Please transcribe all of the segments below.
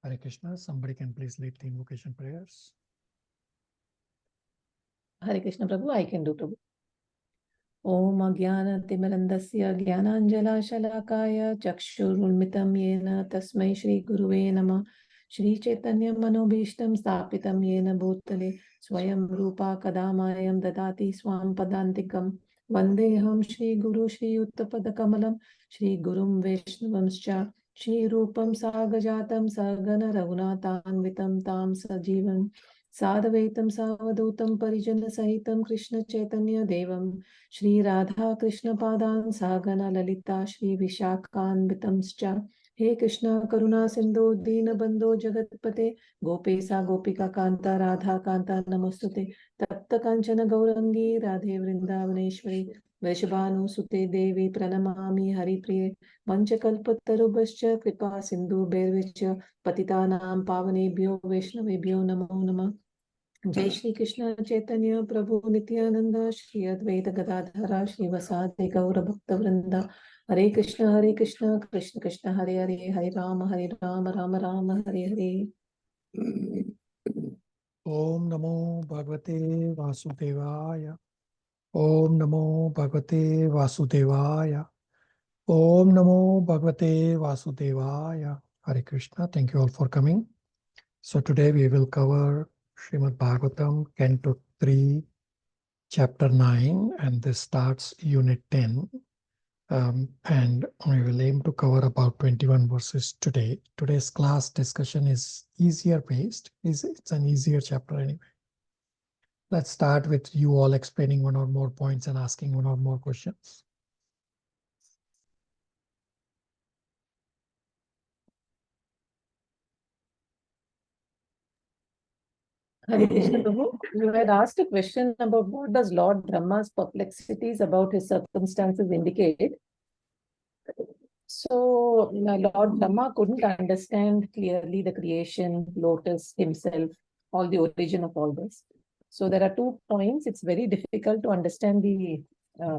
Hare Krishna. Somebody can please lead the invocation prayers. Hare Krishna Prabhu, I can do Prabhu. Om Ajnana-timirandasya Jnananjala-shalakaya Chakshurulmitam Yena Tasmai Shri Guruve Namah Shri Chaitanya Manobhishtam Stapitam Yena Bhutale Swayam Rupa Kadamayam Dadati Swam Padantikam Vandeham Shri Guru Shri Uttapadakamalam Shri Gurum Vaishnavamscha Shri Rupam Sagajatam Sagana Raghunatanvitam Tam Sajivam Sadavaitam Savadutam Parijana Sahitam Krishna Chaitanya Devam Shri Radha Krishna Padan Sagana Lalita Shri Vishakhanvitamscha He Krishna Karuna Sindhu Dina Bandho Jagatpate Gopesa Gopika Kanta Radha Kanta Namostute Tapta Kanchana Gaurangi Radhe Vrindavaneshwari Vaishabhanu Sute Devi Pranamami Hari Priye Vanchakalpatarubhascha Kripa Sindhu Bervicha Patitanam Pavanebhyo Vaishnavebhyo Namo Namah Jai Shri Krishna Chaitanya Prabhu Nityananda Shri Advaita Gadadhara Shri Vasadi Gaura Bhakta Vrinda Hare Krishna Krishna Krishna Hare Hare Hare Rama Rama Rama Hare Hare. Om Namo Bhagavate Vasudevaya. Om Namo Bhagavate Vasudevaya. Om Namo Bhagavate Vasudevaya. Hare Krishna. Thank you all for coming. So today we will cover Srimad Bhagavatam, Canto 3, Chapter 9, and this starts Unit 10. And we will aim to cover about 21 verses today. Today's class discussion is easier paced. It's an easier chapter anyway. Let's start with you all explaining one or more points and asking one or more questions. Hare Krishna Prabhu, you had asked a question about what does Lord Brahma's perplexities about his circumstances indicate. So, Lord Brahma couldn't understand clearly the creation, lotus, himself, all the origin of all this. So there are 2 points. It's very difficult to understand the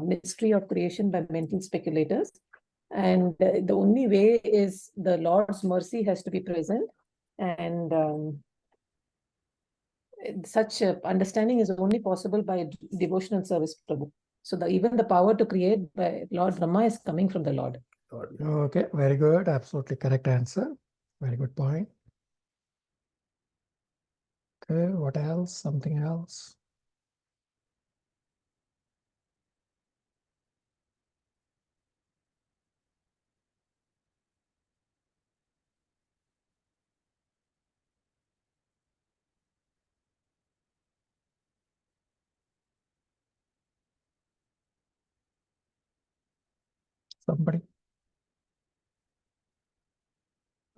mystery of creation by mental speculators. And the only way is the Lord's mercy has to be present. And such understanding is only possible by devotional service, Prabhu. So even the power to create by Lord Brahma is coming from the Lord. Okay, very good. Absolutely correct answer. Very good point. Okay, what else? Something else? Somebody?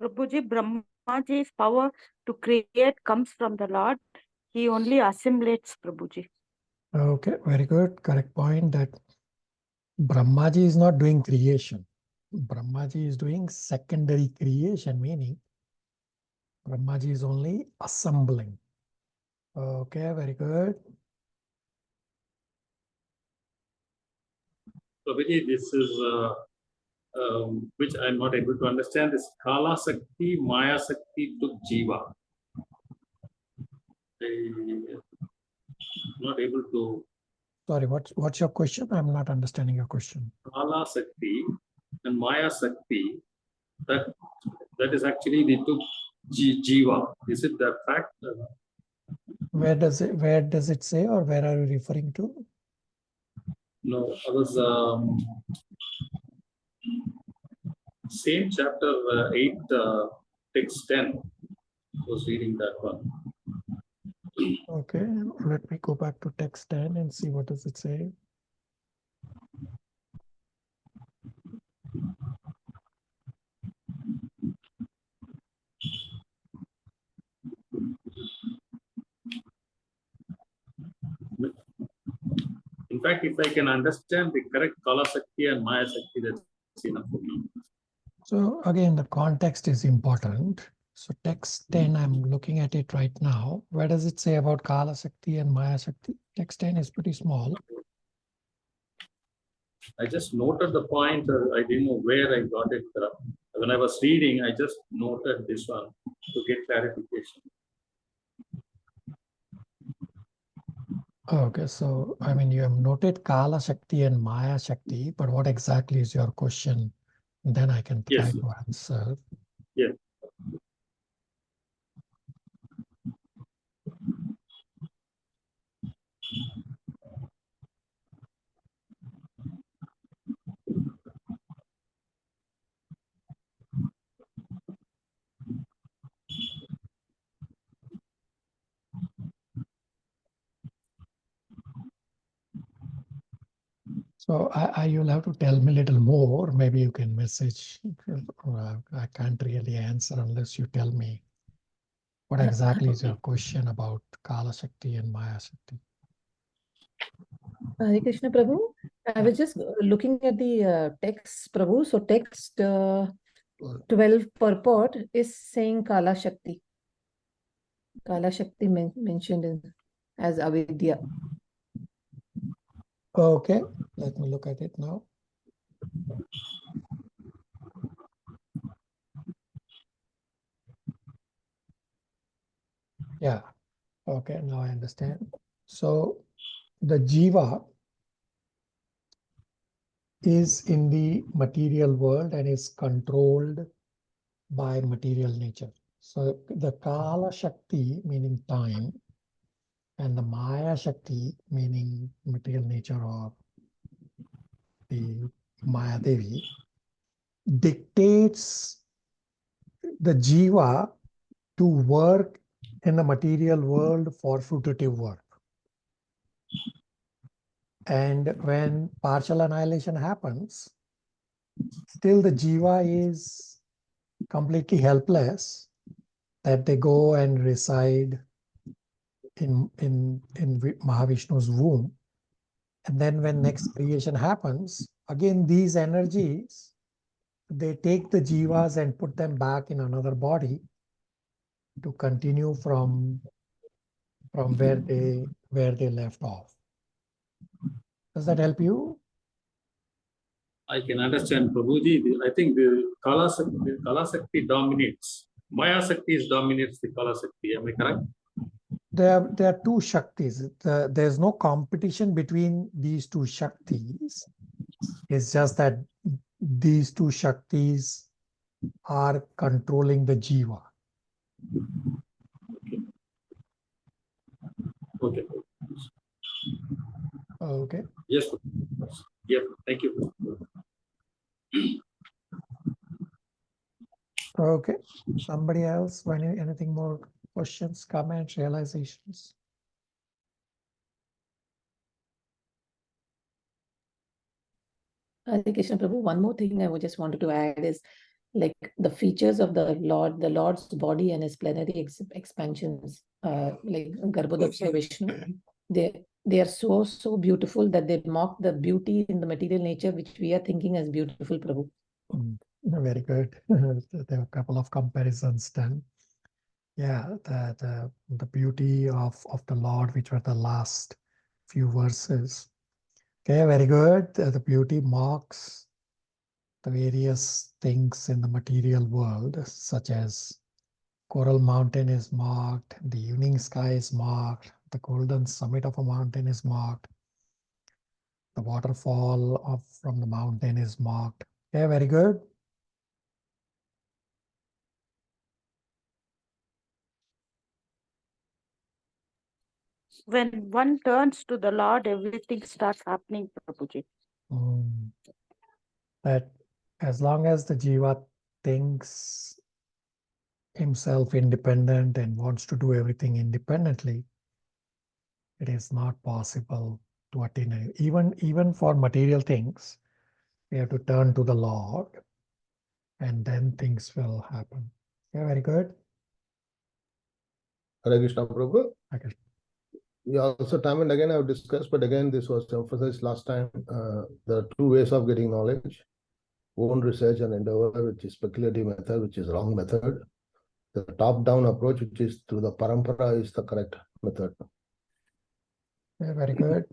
Prabhuji, Brahmaji's power to create comes from the Lord. He only assimilates, Prabhuji. Okay, very good. Correct point that Brahmaji is not doing creation. Brahmaji is doing secondary creation, meaning Brahmaji is only assembling. Okay, very good. Prabhuji, this is which I'm not able to understand. This Kala Sakti, Maya Sakti took Jiva. I'm not able to. Sorry, what's your question? I'm not understanding your question. Kala Sakti and Maya Sakti, that is actually they took Jiva. Is it that fact? Where does it say, or where are you referring to? No, I was same chapter 8, text 10. I was reading that one. Okay, let me go back to text 10 and see what does it say. In fact, if I can understand the correct Kala Sakti and Maya Sakti, that's enough for me. So again, the context is important. So text 10, I'm looking at it right now. Where does it say about Kala Sakti and Maya Sakti? Text 10 is pretty small. I just noted the point. I didn't know where I got it. When I was reading, I just noted this one. to get clarification. Okay, so I mean, you have noted Kala Shakti and Maya Shakti, but what exactly is your question? Then I can try Yes. to answer. Yes. So you'll have to tell me a little more. Maybe you can message. I can't really answer unless you tell me what exactly is your question about Kala Shakti and Maya Shakti. Hare Krishna Prabhu. I was just looking at the text, Prabhu. So text 12 purport is saying Kala Shakti. Kala Shakti mentioned as avidya. Okay, let me look at it now. Yeah, okay, now I understand. So the Jiva is in the material world and is controlled by material nature. So the Kala Shakti, meaning time, and the Maya Shakti, meaning material nature or the Maya Devi, dictates the Jiva to work in the material world for fruitive work. And when partial annihilation happens, still the Jiva is completely helpless, that they go and reside in Mahavishnu's womb. And then when next creation happens, again these energies, they take the jivas and put them back in another body to continue from where they left off. Does that help you? I can understand, Prabhuji. I think the Kala Shakti dominates. Maya Shakti dominates the Kala Shakti. Am I correct? There are two Shaktis. There's no competition between these two Shaktis. It's just that these two Shaktis are controlling the Jiva. Okay. Okay. Yes. Yep. Thank you. Okay. Somebody else? Anything more? Questions, comments, realizations? Hare Krishna Prabhu, one more thing I just wanted to add is like the features of the Lord's body and his plenary expansions, like Garbhodakshya Vishnu. They are so beautiful that they mock the beauty in the material nature which we are thinking as beautiful, Prabhu. Very good. There are a couple of comparisons done. Yeah, the beauty of the Lord, which were the last few verses. Okay, very good. The beauty mocks the various things in the material world, such as Coral Mountain is mocked, the evening sky is mocked, the golden summit of a mountain is mocked, the waterfall from the mountain is mocked. Okay, very good. When one turns to the Lord, everything starts happening, Prabhuji. That as long as the Jiva thinks himself independent and wants to do everything independently, it is not possible to attain it. Even for material things, we have to turn to the Lord, and then things will happen. Yeah, very good. Hare Krishna Prabhu. Okay. We also time and again have discussed, but again this was emphasized last time. There are two ways of getting knowledge: own research and endeavor, which is speculative method, which is wrong method. The top-down approach, which is through the parampara, is the correct method. Yeah, very good.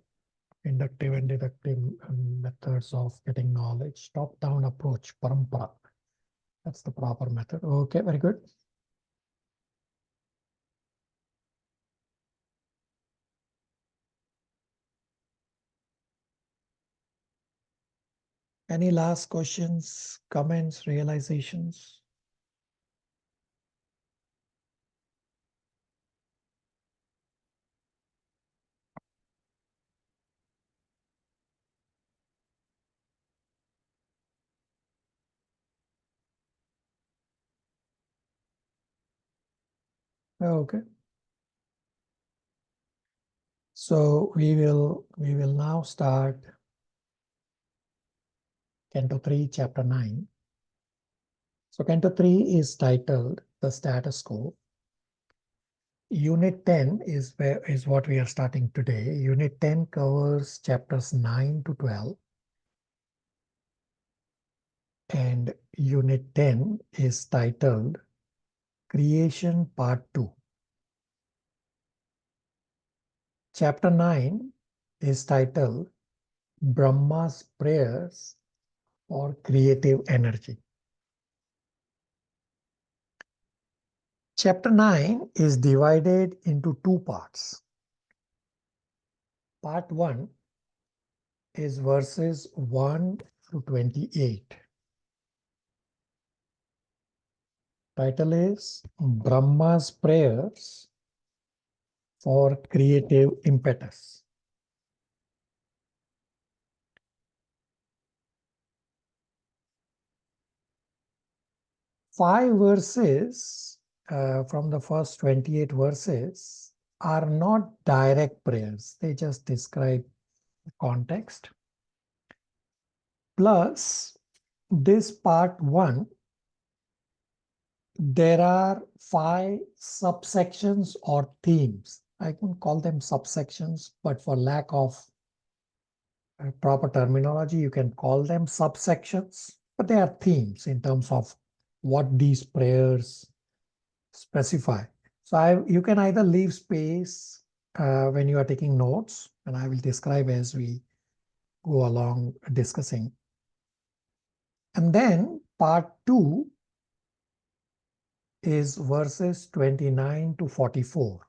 Inductive and deductive methods of getting knowledge. Top-down approach, parampara. That's the proper method. Okay, very good. Any last questions, comments, realizations? Okay. So we will now start Canto 3, Chapter 9. So Canto 3 is titled The Status Quo. Unit 10 is what we are starting today. Unit 10 covers chapters 9 to 12. And Unit 10 is titled Creation Part 2. Chapter 9 is titled Brahma's Prayers for Creative Energy. Chapter 9 is divided into two parts. Part 1 is verses 1 to 28. Title is Brahma's Prayers for Creative Impetus. Five verses from the first 28 verses are not direct prayers. They just describe the context. Plus, this part 1, there are 5 subsections or themes. I can call them subsections, but for lack of proper terminology, you can call them subsections, but they are themes in terms of what these prayers specify. So you can either leave space when you are taking notes, and I will describe as we go along discussing. And then part 2 is verses 29 to 44.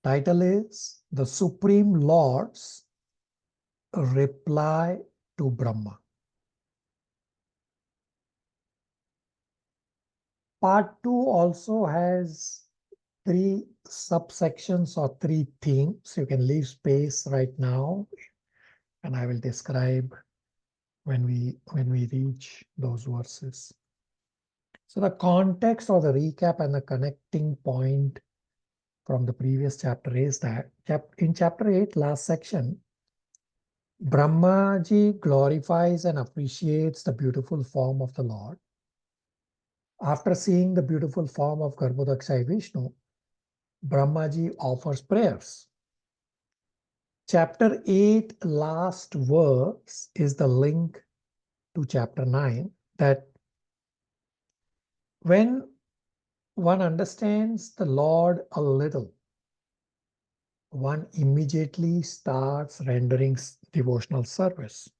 Title is The Supreme Lord's Reply to Brahma. Part 2 also has 3 subsections or 3 themes. You can leave space right now, and I will describe when we reach those verses. So the context or the recap and the connecting point from the previous chapter is that in chapter 8, last section, Brahmaji glorifies and appreciates the beautiful form of the Lord. After seeing the beautiful form of Garbhodakshai Vishnu, Brahmaji offers prayers. Chapter 8, last verse, is the link to chapter 9, that when one understands the Lord a little, one immediately starts rendering devotional service.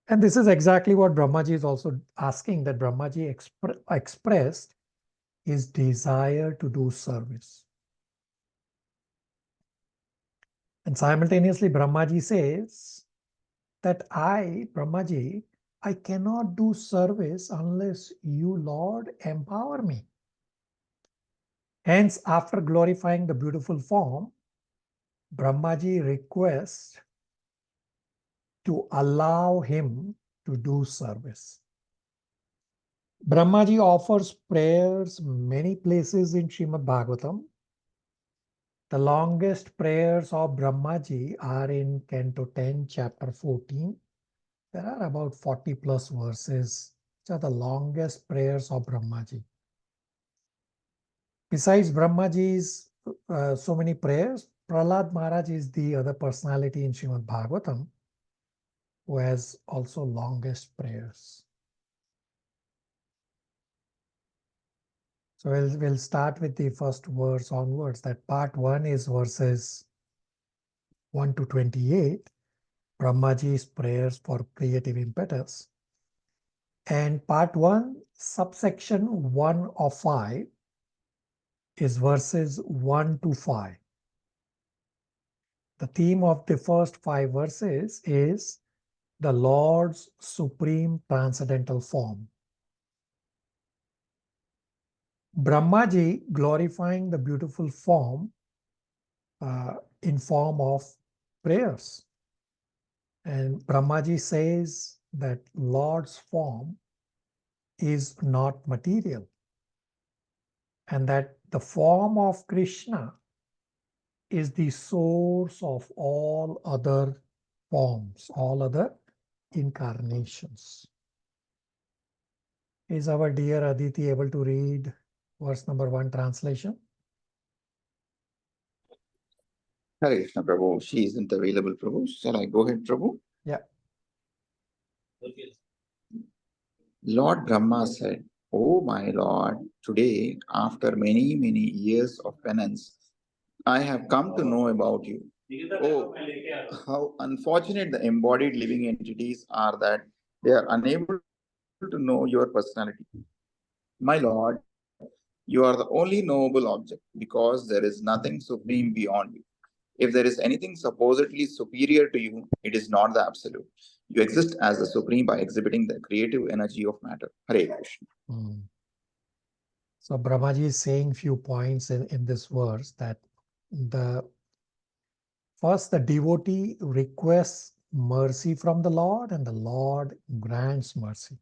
And this is exactly what Brahmaji is also asking, that Brahmaji expressed his desire to do service. And simultaneously, Brahmaji says that Brahmaji, I cannot do service unless you, Lord, empower me. Hence, after glorifying the beautiful form, Brahmaji requests to allow him to do service. Brahmaji offers prayers many places in Srimad Bhagavatam. The longest prayers of Brahmaji are in Canto 10, Chapter 14. There are about 40 plus verses, which are the longest prayers of Brahmaji. Besides Brahmaji's so many prayers, Prahlad Maharaj is the other personality in Srimad Bhagavatam who has also longest prayers. So we'll start with the first verse onwards. That part 1 is verses 1 to 28, Brahmaji's prayers for creative impetus. And part 1, subsection 1 of 5, is verses 1 to 5. The theme of the first 5 verses is the Lord's supreme transcendental form. Brahmaji glorifying the beautiful form in form of prayers. And Brahmaji says that Lord's form is not material, and that the form of Krishna is the source of all other forms, all other incarnations. Is our dear Aditi able to read verse number 1 translation? Hare Krishna, Prabhu. She isn't available, Prabhu. Shall I go ahead, Prabhu? Yeah. Lord Brahma said, "Oh my Lord, today, after many, many years of penance, I have come to know about you. Oh, how unfortunate the embodied living entities are that they are unable to know your personality. My Lord, you are the only knowable object because there is nothing supreme beyond you. If there is anything supposedly superior to you, it is not the absolute. You exist as the supreme by exhibiting the creative energy of matter." Hare Krishna. So Brahmaji is saying few points in this verse, that first the devotee requests mercy from the Lord and the Lord grants mercy.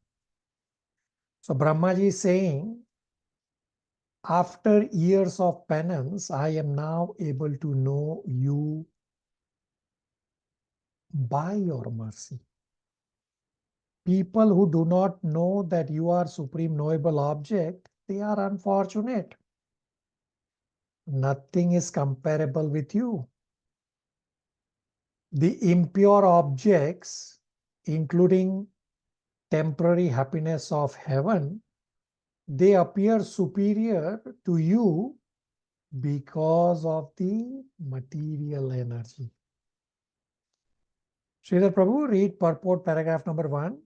So Brahmaji is saying, after years of penance, I am now able to know you by your mercy. People who do not know that you are supreme knowable object, they are unfortunate. Nothing is comparable with you. The impure objects, including temporary happiness of heaven, they appear superior to you because of the material energy. Sridhar Prabhu, read purport paragraph number 1.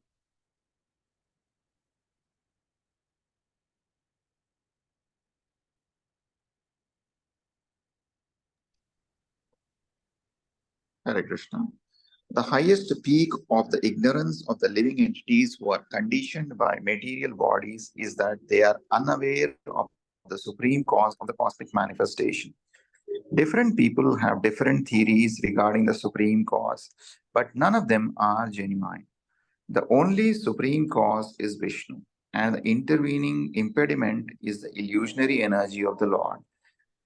Hare Krishna. The highest peak of the ignorance of the living entities who are conditioned by material bodies is that they are unaware of the supreme cause of the cosmic manifestation. Different people have different theories regarding the supreme cause, but none of them are genuine. The only supreme cause is Vishnu, and the intervening impediment is the illusionary energy of the Lord.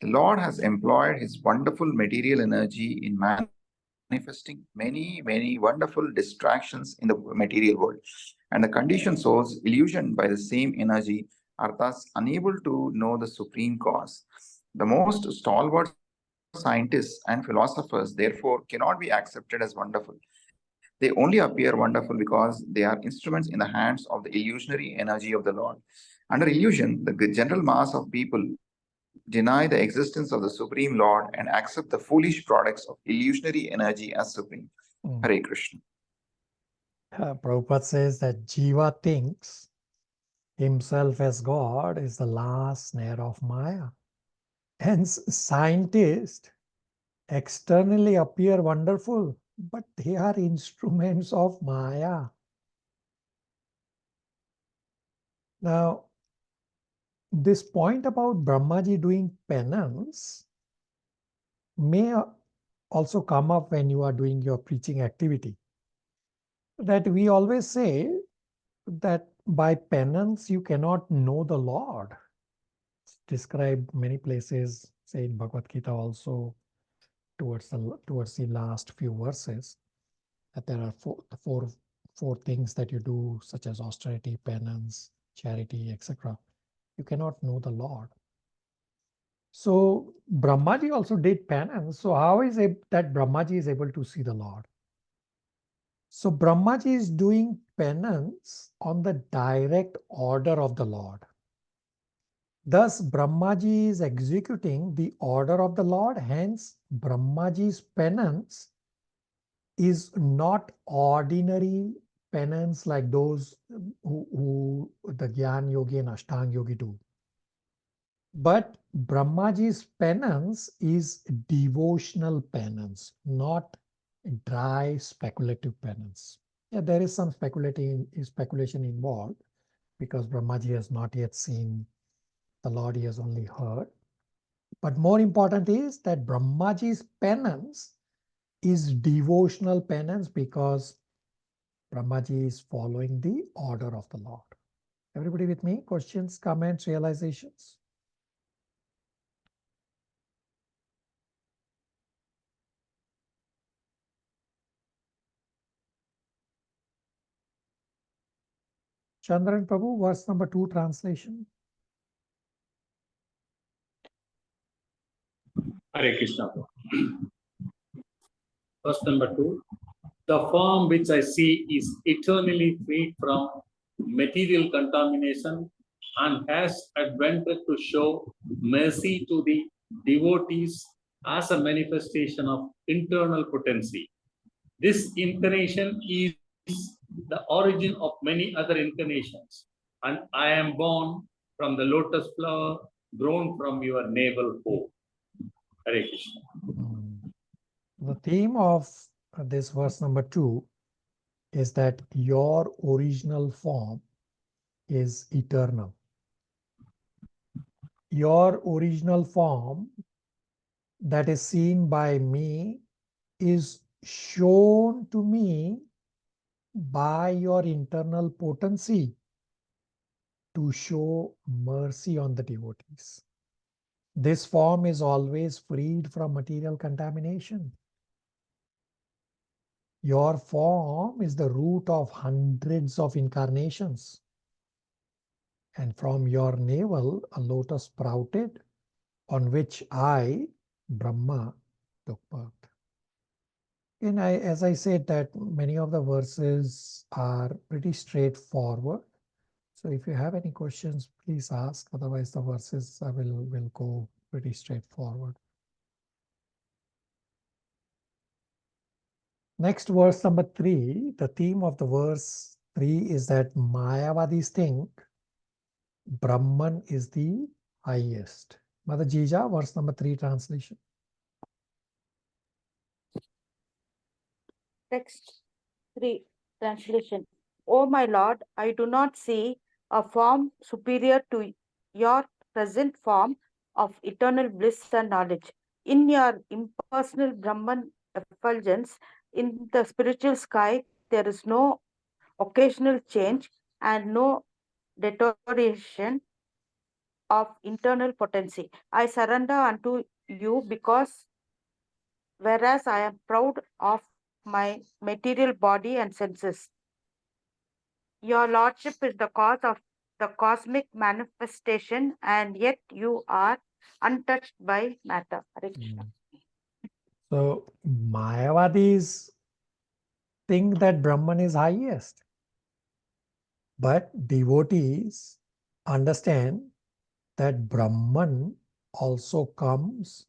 The Lord has employed his wonderful material energy in manifesting many, many wonderful distractions in the material world. And the conditioned souls, illusioned by the same energy, are thus unable to know the supreme cause. The most stalwart scientists and philosophers, therefore, cannot be accepted as wonderful. They only appear wonderful because they are instruments in the hands of the illusionary energy of the Lord. Under illusion, the general mass of people deny the existence of the Supreme Lord and accept the foolish products of illusionary energy as supreme. Hare Krishna. Prabhupada says that Jiva thinks himself as God is the last snare of Maya. Hence, scientists externally appear wonderful, but they are instruments of Maya. Now, this point about Brahmaji doing penance may also come up when you are doing your preaching activity. That we always say that by penance you cannot know the Lord. It's described many places, say in Bhagavad Gita also, towards the last few verses, that there are four things that you do, such as austerity, penance, charity, etc. You cannot know the Lord. So Brahmaji also did penance. So how is it that Brahmaji is able to see the Lord? So Brahmaji is doing penance on the direct order of the Lord. Thus, Brahmaji is executing the order of the Lord. Hence, Brahmaji's penance is not ordinary penance like those who the Gyan Yogi and Ashtanga Yogi do. But Brahmaji's penance is devotional penance, not dry speculative penance. Yeah, there is some speculation involved because Brahmaji has not yet seen the Lord, he has only heard. But more important is that Brahmaji's penance is devotional penance because Brahmaji is following the order of the Lord. Everybody with me? Questions, comments, realizations? Chandran Prabhu, verse number 2 translation. Hare Krishna. Verse number 2. The form which I see is eternally free from material contamination and has adventured to show mercy to the devotees as a manifestation of internal potency. This incarnation is the origin of many other incarnations, and I am born from the lotus flower grown from your navel hole. Hare Krishna. The theme of this verse number 2 is that your original form is eternal. Your original form that is seen by me is shown to me by your internal potency to show mercy on the devotees. This form is always freed from material contamination. Your form is the root of hundreds of incarnations. And from your navel, a lotus sprouted, on which I, Brahma, took birth. And as I said, that many of the verses are pretty straightforward. So if you have any questions, please ask. Otherwise, the verses will go pretty straightforward. Next, verse number 3. The theme of the verse 3 is that Mayavadis think Brahman is the highest. Mother Jija, verse number 3 translation. Text 3 translation. O my Lord, I do not see a form superior to your present form of eternal bliss and knowledge. In your impersonal Brahman effulgence in the spiritual sky, there is no occasional change and no deterioration of internal potency. I surrender unto you because whereas I am proud of my material body and senses, your lordship is the cause of the cosmic manifestation, and yet you are untouched by matter. Hare Krishna. So Mayavadis think that Brahman is highest. But devotees understand that Brahman also comes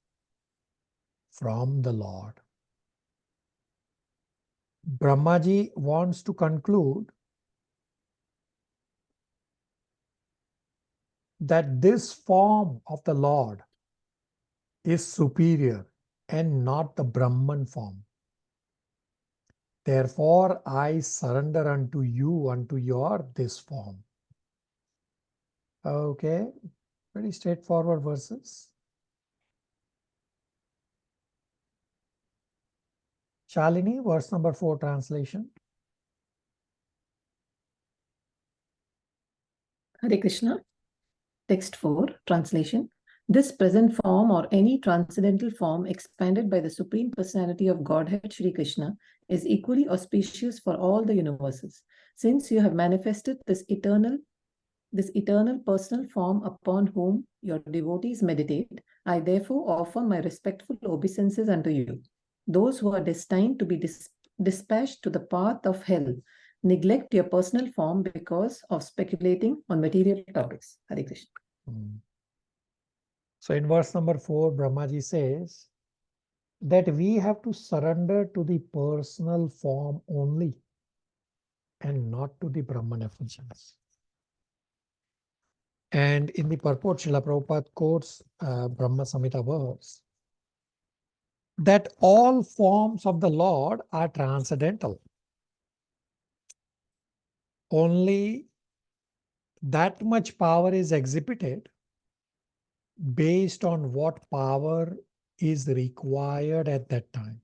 from the Lord. Brahmaji wants to conclude that this form of the Lord is superior and not the Brahman form. Therefore, I surrender unto you, unto your this form. Okay, pretty straightforward verses. Shalini, verse number 4 translation. Hare Krishna. Text 4, translation. This present form or any transcendental form expanded by the Supreme Personality of Godhead Shri Krishna is equally auspicious for all the universes. Since you have manifested this eternal personal form upon whom your devotees meditate, I therefore offer my respectful obeisances unto you. Those who are destined to be dispatched to the path of hell neglect your personal form because of speculating on material topics. Hare Krishna. So in verse number 4, Brahmaji says that we have to surrender to the personal form only and not to the Brahman effulgence. And in the purport, Srila Prabhupada quotes Brahma Samhita verse that all forms of the Lord are transcendental. Only that much power is exhibited based on what power is required at that time.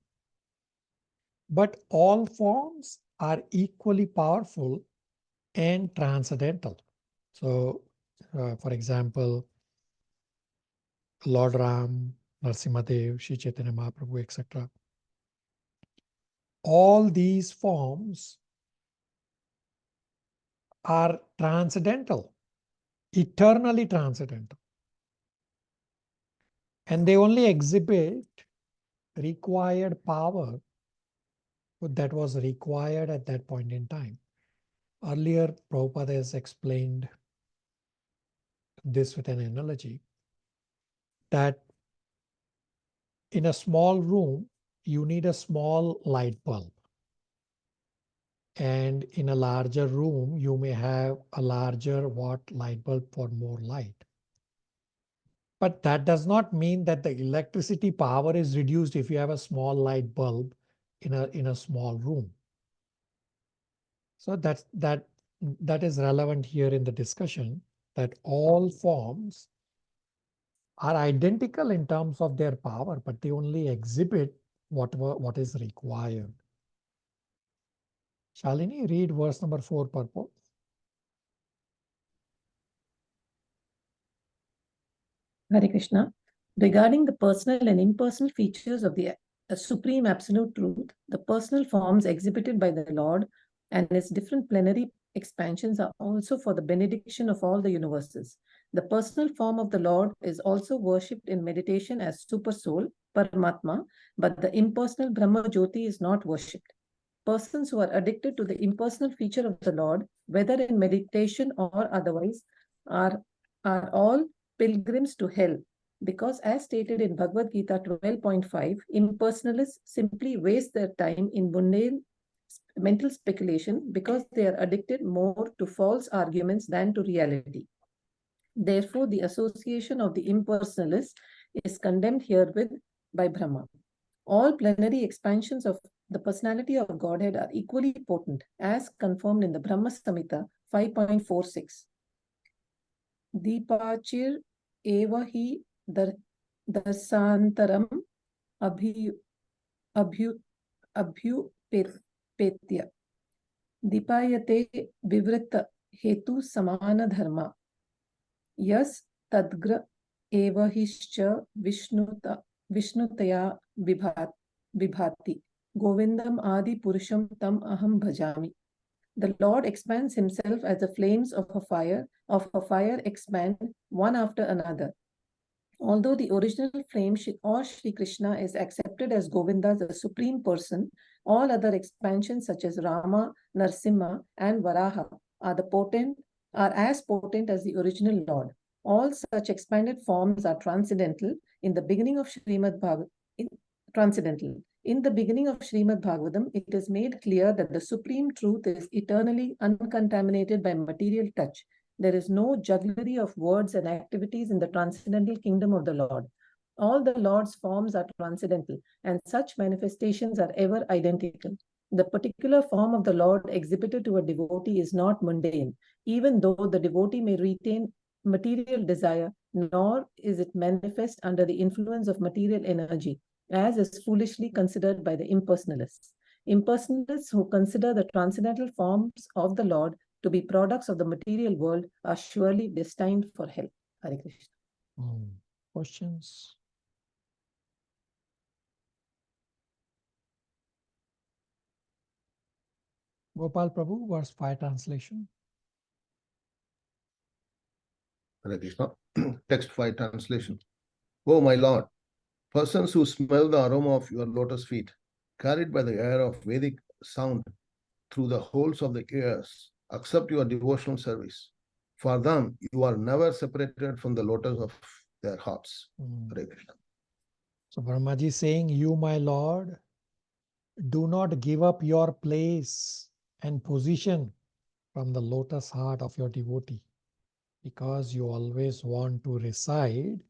But all forms are equally powerful and transcendental. So, for example, Lord Ram, Narsimhadev, Sri Chaitanya Mahaprabhu, etc. All these forms are transcendental, eternally transcendental. And they only exhibit required power that was required at that point in time. Earlier, Prabhupada has explained this with an analogy that in a small room, you need a small light bulb. And in a larger room, you may have a larger watt light bulb for more light. But that does not mean that the electricity power is reduced if you have a small light bulb in a small room. So that is relevant here in the discussion, that all forms are identical in terms of their power, but they only exhibit what is required. Shalini, read verse number 4 purport. Hare Krishna. Regarding the personal and impersonal features of the Supreme Absolute Truth, the personal forms exhibited by the Lord and its different plenary expansions are also for the benediction of all the universes. The personal form of the Lord is also worshipped in meditation as Super Soul, Paramatma, but the impersonal Brahma Jyoti is not worshipped. Persons who are addicted to the impersonal feature of the Lord, whether in meditation or otherwise, are all pilgrims to hell, because as stated in Bhagavad Gita 12.5, impersonalists simply waste their time in mundane mental speculation because they are addicted more to false arguments than to reality. Therefore, the association of the impersonalists is condemned herewith by Brahma. All plenary expansions of the personality of Godhead are equally potent, as confirmed in the Brahma Samhita 5.46. Deepachir eva hi darsantaram abhyupetya. Dipayate vivritta hetu samana dharma. Yas tadgra eva hischa vishnutaya vibhati. Govindam adi purusham tam aham bhajami. The Lord expands himself as the flames of a fire expand one after another. Although the original flame or Shri Krishna is accepted as Govinda, the supreme person, all other expansions such as Rama, Narsimha, and Varaha are as potent as the original Lord. All such expanded forms are transcendental. In the beginning of Srimad Bhagavatam, it is made clear that the supreme truth is eternally uncontaminated by material touch. There is no jugglery of words and activities in the transcendental kingdom of the Lord. All the Lord's forms are transcendental, and such manifestations are ever identical. The particular form of the Lord exhibited to a devotee is not mundane, even though the devotee may retain material desire, nor is it manifest under the influence of material energy, as is foolishly considered by the impersonalists. Impersonalists who consider the transcendental forms of the Lord to be products of the material world are surely destined for hell. Hare Krishna. Questions? Gopal Prabhu, verse 5 translation. Hare Krishna. Text 5 translation. Oh my Lord, persons who smell the aroma of your lotus feet, carried by the air of Vedic sound through the holes of the ears, accept your devotional service. For them, you are never separated from the lotus of their hearts. Hare Krishna. So Brahmaji is saying, you, my Lord, do not give up your place and position from the lotus heart of your devotee. because you always want to reside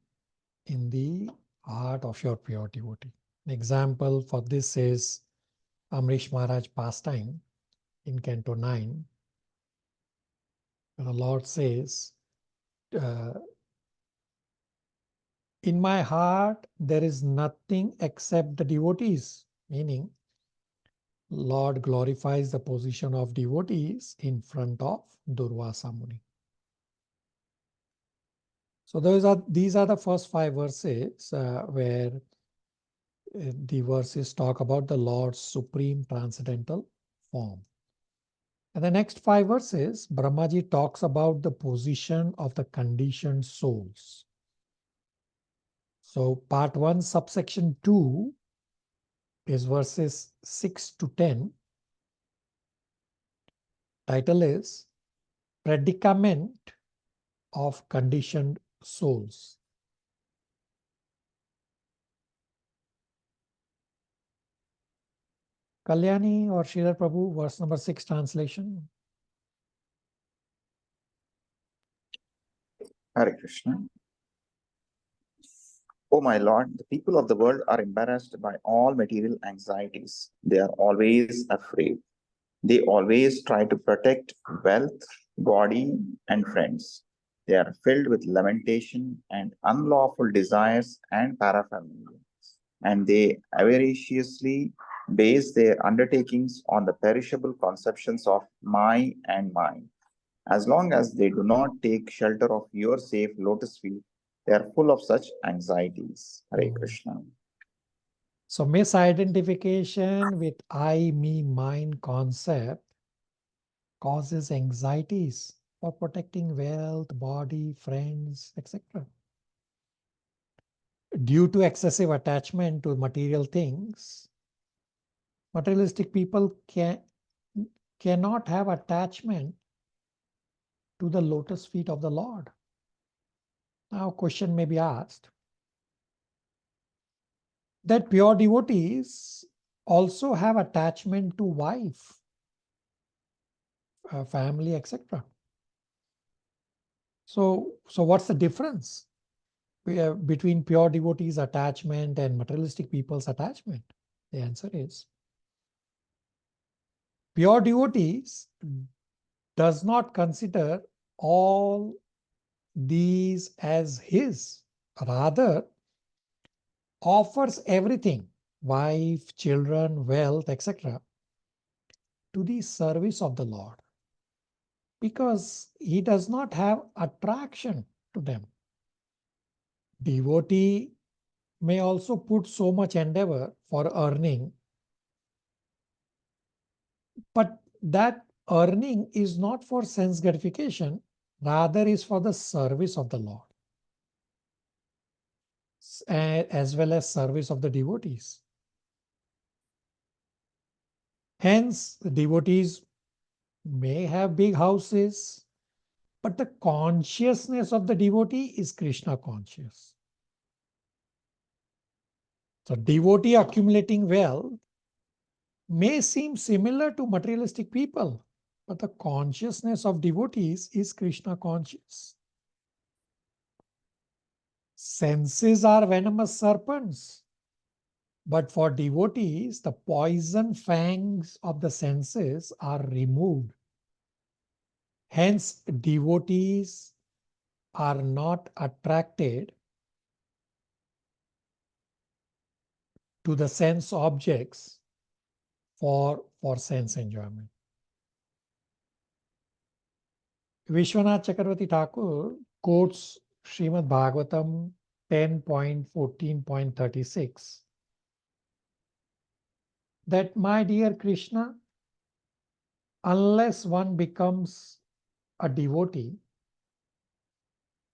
in the heart of your pure devotee. An example for this is Amrish Maharaj pastime in Canto 9. The Lord says, in my heart, there is nothing except the devotees, meaning Lord glorifies the position of devotees in front of Durvasa Muni. So these are the first 5 verses where the verses talk about the Lord's supreme transcendental form. And the next 5 verses, Brahmaji talks about the position of the conditioned souls. So part 1, subsection 2 is verses 6 to 10. Title is Predicament of Conditioned Souls. Kalyani or Sridhar Prabhu, verse number 6 translation. Hare Krishna. O my Lord, the people of the world are embarrassed by all material anxieties. They are always afraid. They always try to protect wealth, body, and friends. They are filled with lamentation and unlawful desires and paraphernalia, and they avariciously base their undertakings on the perishable conceptions of my and mine. As long as they do not take shelter of your safe lotus feet, they are full of such anxieties. Hare Krishna. So misidentification with I, me, mine concept causes anxieties for protecting wealth, body, friends, etc. Due to excessive attachment to material things, materialistic people cannot have attachment to the lotus feet of the Lord. Now, a question may be asked that pure devotees also have attachment to wife, family, etc. So what's the difference between pure devotees' attachment and materialistic people's attachment? The answer is pure devotees does not consider all these as his, rather offers everything, wife, children, wealth, etc., to the service of the Lord, because he does not have attraction to them. Devotee may also put so much endeavor for earning, but that earning is not for sense gratification, rather is for the service of the Lord, as well as service of the devotees. Hence, the devotees may have big houses, but the consciousness of the devotee is Krishna conscious. So devotee accumulating wealth may seem similar to materialistic people, but the consciousness of devotees is Krishna conscious. Senses are venomous serpents, but for devotees, the poison fangs of the senses are removed. Hence, devotees are not attracted to the sense objects for sense enjoyment. Vishwanath Chakravarti Thakur quotes Srimad Bhagavatam 10.14.36 that, my dear Krishna, unless one becomes a devotee,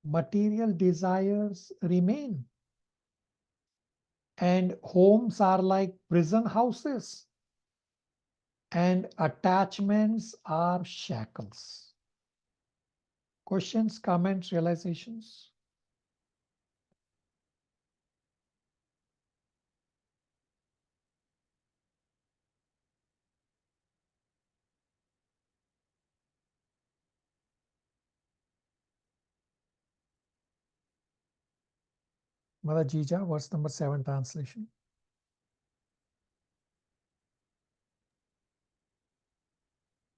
material desires remain, and homes are like prison houses, and attachments are shackles. Questions, comments, realizations? Mother Jija, verse number 7 translation.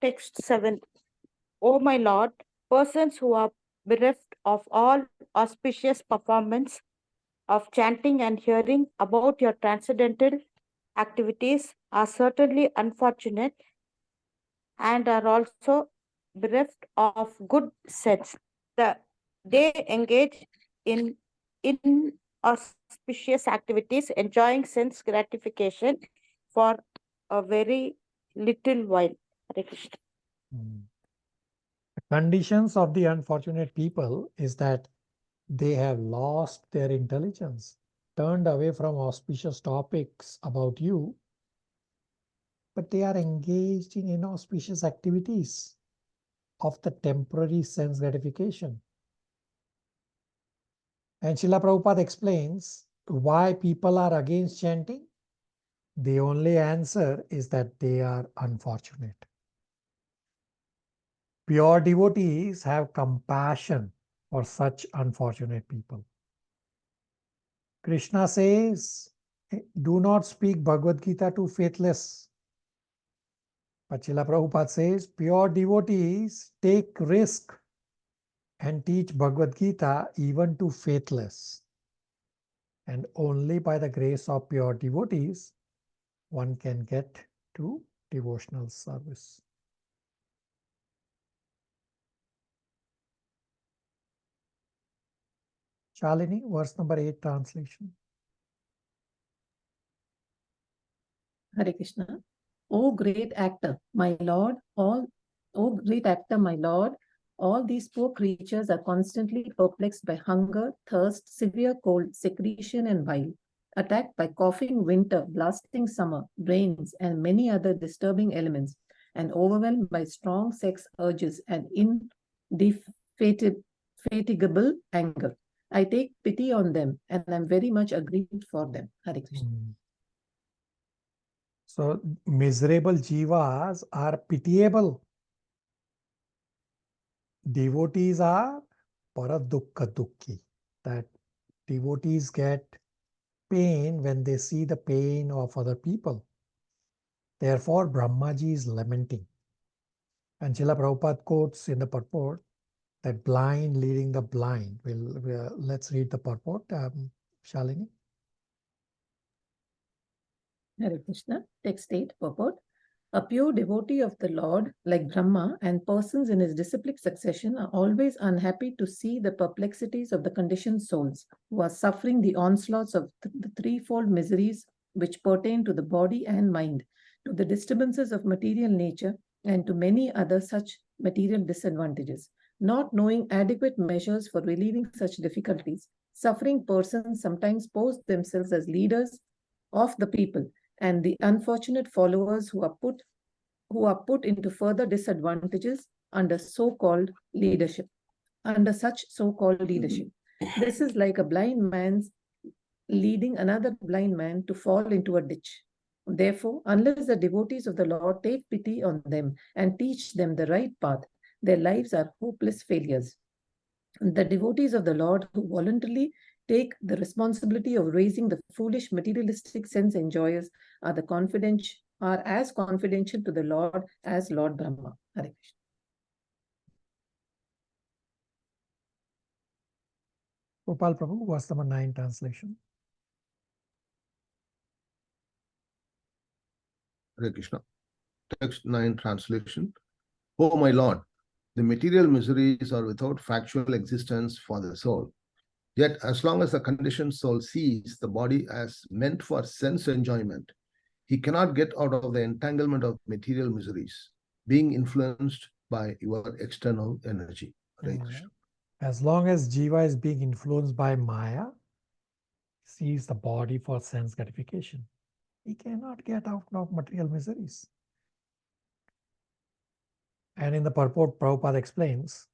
Text 7. O my Lord, persons who are bereft of all auspicious performance of chanting and hearing about your transcendental activities are certainly unfortunate and are also bereft of good sense. They engage in inauspicious activities, enjoying sense gratification for a very little while. Hare Krishna. The conditions of the unfortunate people is that they have lost their intelligence, turned away from auspicious topics about you, but they are engaged in inauspicious activities of the temporary sense gratification. And Srila Prabhupada explains why people are against chanting. The only answer is that they are unfortunate. Pure devotees have compassion for such unfortunate people. Krishna says, do not speak Bhagavad Gita to faithless. But Srila Prabhupada says, pure devotees take risk and teach Bhagavad Gita even to faithless. And only by the grace of pure devotees, one can get to devotional service. Shalini, verse number 8 translation. Hare Krishna. O great actor, my Lord, O great actor, my Lord, all these poor creatures are constantly perplexed by hunger, thirst, severe cold, secretion, and bile, attacked by coughing winter, blasting summer, rains, and many other disturbing elements, and overwhelmed by strong sex urges and indefatigable anger. I take pity on them, and I am very much aggrieved for them. Hare Krishna. So, miserable jivas are pitiable. Devotees are paradukka dukki. That devotees get pain when they see the pain of other people. Therefore, Brahmaji is lamenting. And Srila Prabhupada quotes in the purport that blind leading the blind. Let's read the purport, Shalini. Hare Krishna. Text 8, purport. A pure devotee of the Lord, like Brahma, and persons in his disciplic succession are always unhappy to see the perplexities of the conditioned souls who are suffering the onslaughts of the threefold miseries which pertain to the body and mind, to the disturbances of material nature, and to many other such material disadvantages. Not knowing adequate measures for relieving such difficulties, suffering persons sometimes pose themselves as leaders of the people, and the unfortunate followers who are put into further disadvantages under so-called leadership. Under such so-called leadership, this is like a blind man's leading another blind man to fall into a ditch. Therefore, unless the devotees of the Lord take pity on them and teach them the right path, their lives are hopeless failures. The devotees of the Lord who voluntarily take the responsibility of raising the foolish materialistic sense enjoyers are as confidential to the Lord as Lord Brahma. Hare Krishna. Gopal Prabhu, verse number 9 translation. Hare Krishna. Text 9 translation. Oh my Lord, the material miseries are without factual existence for the soul. Yet, as long as the conditioned soul sees the body as meant for sense enjoyment, he cannot get out of the entanglement of material miseries, being influenced by your external energy. Hare Krishna. As long as Jiva is being influenced by Maya, sees the body for sense gratification, he cannot get out of material miseries. And in the purport, Prabhupada explains,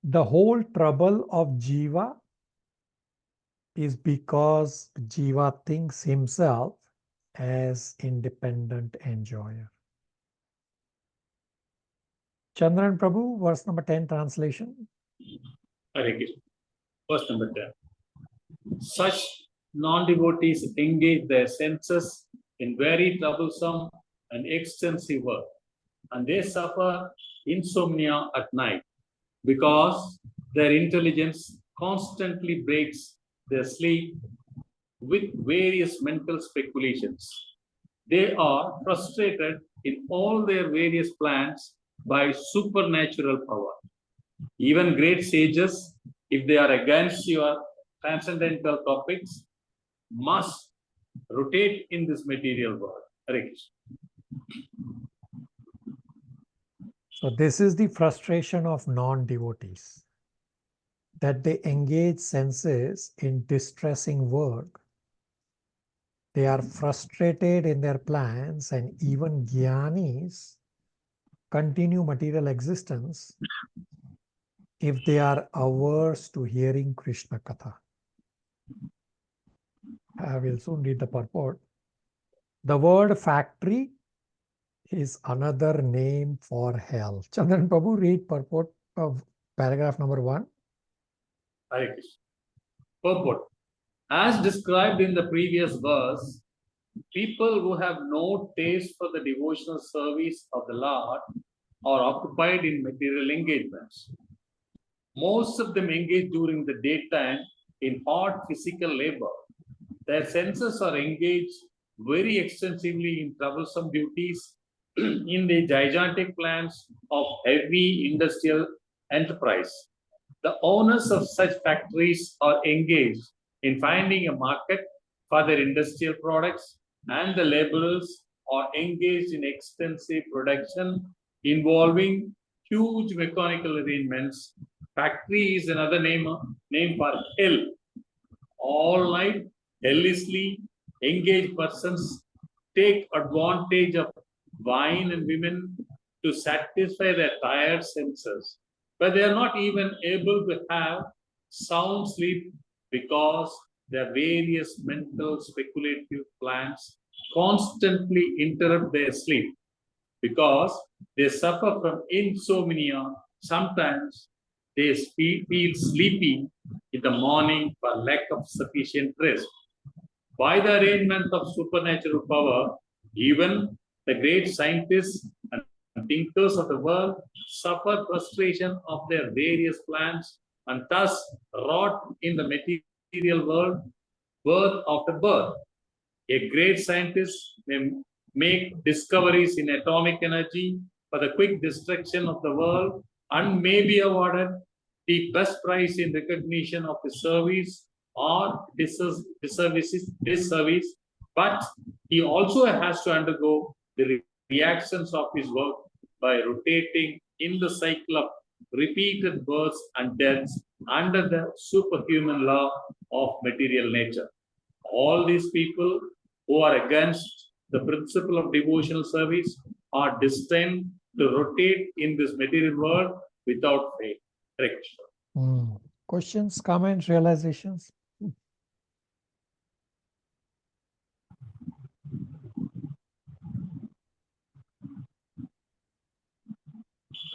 the whole trouble of Jiva is because Jiva thinks himself as independent enjoyer. Chandran Prabhu, verse number 10 translation. Hare Krishna. Verse number 10. Such non-devotees engage their senses in very troublesome and extensive work, and they suffer insomnia at night because their intelligence constantly breaks their sleep with various mental speculations. They are frustrated in all their various plans by supernatural power. Even great sages, if they are against your transcendental topics, must rotate in this material world. Hare Krishna. So this is the frustration of non-devotees, that they engage senses in distressing work. They are frustrated in their plans, and even jnanis continue material existence if they are averse to hearing Krishna Katha. I will soon read the purport. The word factory is another name for hell. Chandran Prabhu, read purport of paragraph number 1. Hare Krishna. Purport. As described in the previous verse, people who have no taste for the devotional service of the Lord are occupied in material engagements. Most of them engage during the daytime in hard physical labor. Their senses are engaged very extensively in troublesome duties in the gigantic plans of heavy industrial enterprise. The owners of such factories are engaged in finding a market for their industrial products, and the laborers are engaged in extensive production involving huge mechanical arrangements. Factory is another name for hell. All night, helliciously engaged persons take advantage of wine and women to satisfy their tired senses, but they are not even able to have sound sleep because their various mental speculative plans constantly interrupt their sleep. Because they suffer from insomnia, sometimes they feel sleepy in the morning for lack of sufficient rest. By the arrangement of supernatural power, even the great scientists and thinkers of the world suffer frustration of their various plans and thus rot in the material world, birth after birth. A great scientist may make discoveries in atomic energy for the quick destruction of the world and may be awarded the best prize in recognition of his service or disservice, but he also has to undergo the reactions of his work by rotating in the cycle of repeated births and deaths under the superhuman law of material nature. All these people who are against the principle of devotional service are destined to rotate in this material world without faith. Questions, comments, realizations?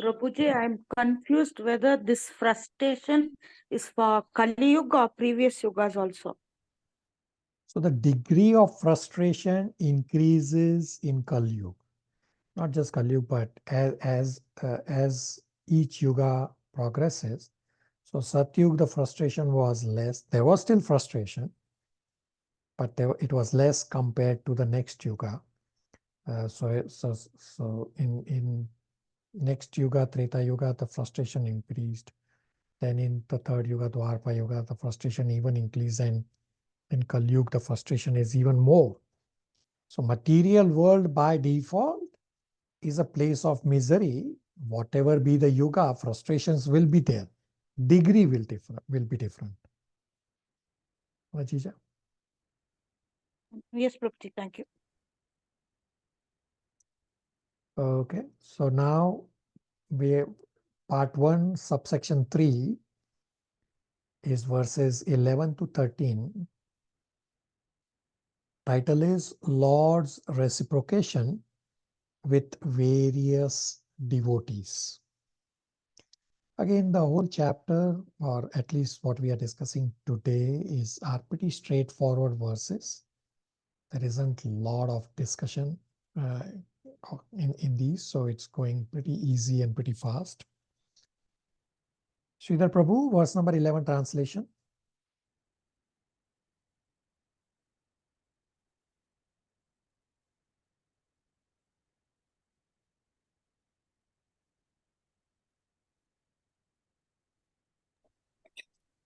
Prabhuji, I'm confused whether this frustration is for Kali Yuga or previous yugas also. So the degree of frustration increases in Kali Yuga. Not just Kali Yuga, but as each yuga progresses. So Satyuga, the frustration was less. There was still frustration, but it was less compared to the next yuga. So in next yuga, Treta Yuga, the frustration increased. Then in the third yuga, Dwapara Yuga, the frustration even increased, and in Kali Yuga, the frustration is even more. So material world by default is a place of misery. Whatever be the yuga, frustrations will be there. Degree will be different. Vajija? Yes, Prabhuji, thank you. Okay, so now part 1, subsection 3 is verses 11 to 13. Title is Lord's Reciprocation with Various Devotees. Again, the whole chapter, or at least what we are discussing today, are pretty straightforward verses. There isn't a lot of discussion in these, so it's going pretty easy and pretty fast. Sridhar Prabhu, verse number 11 translation.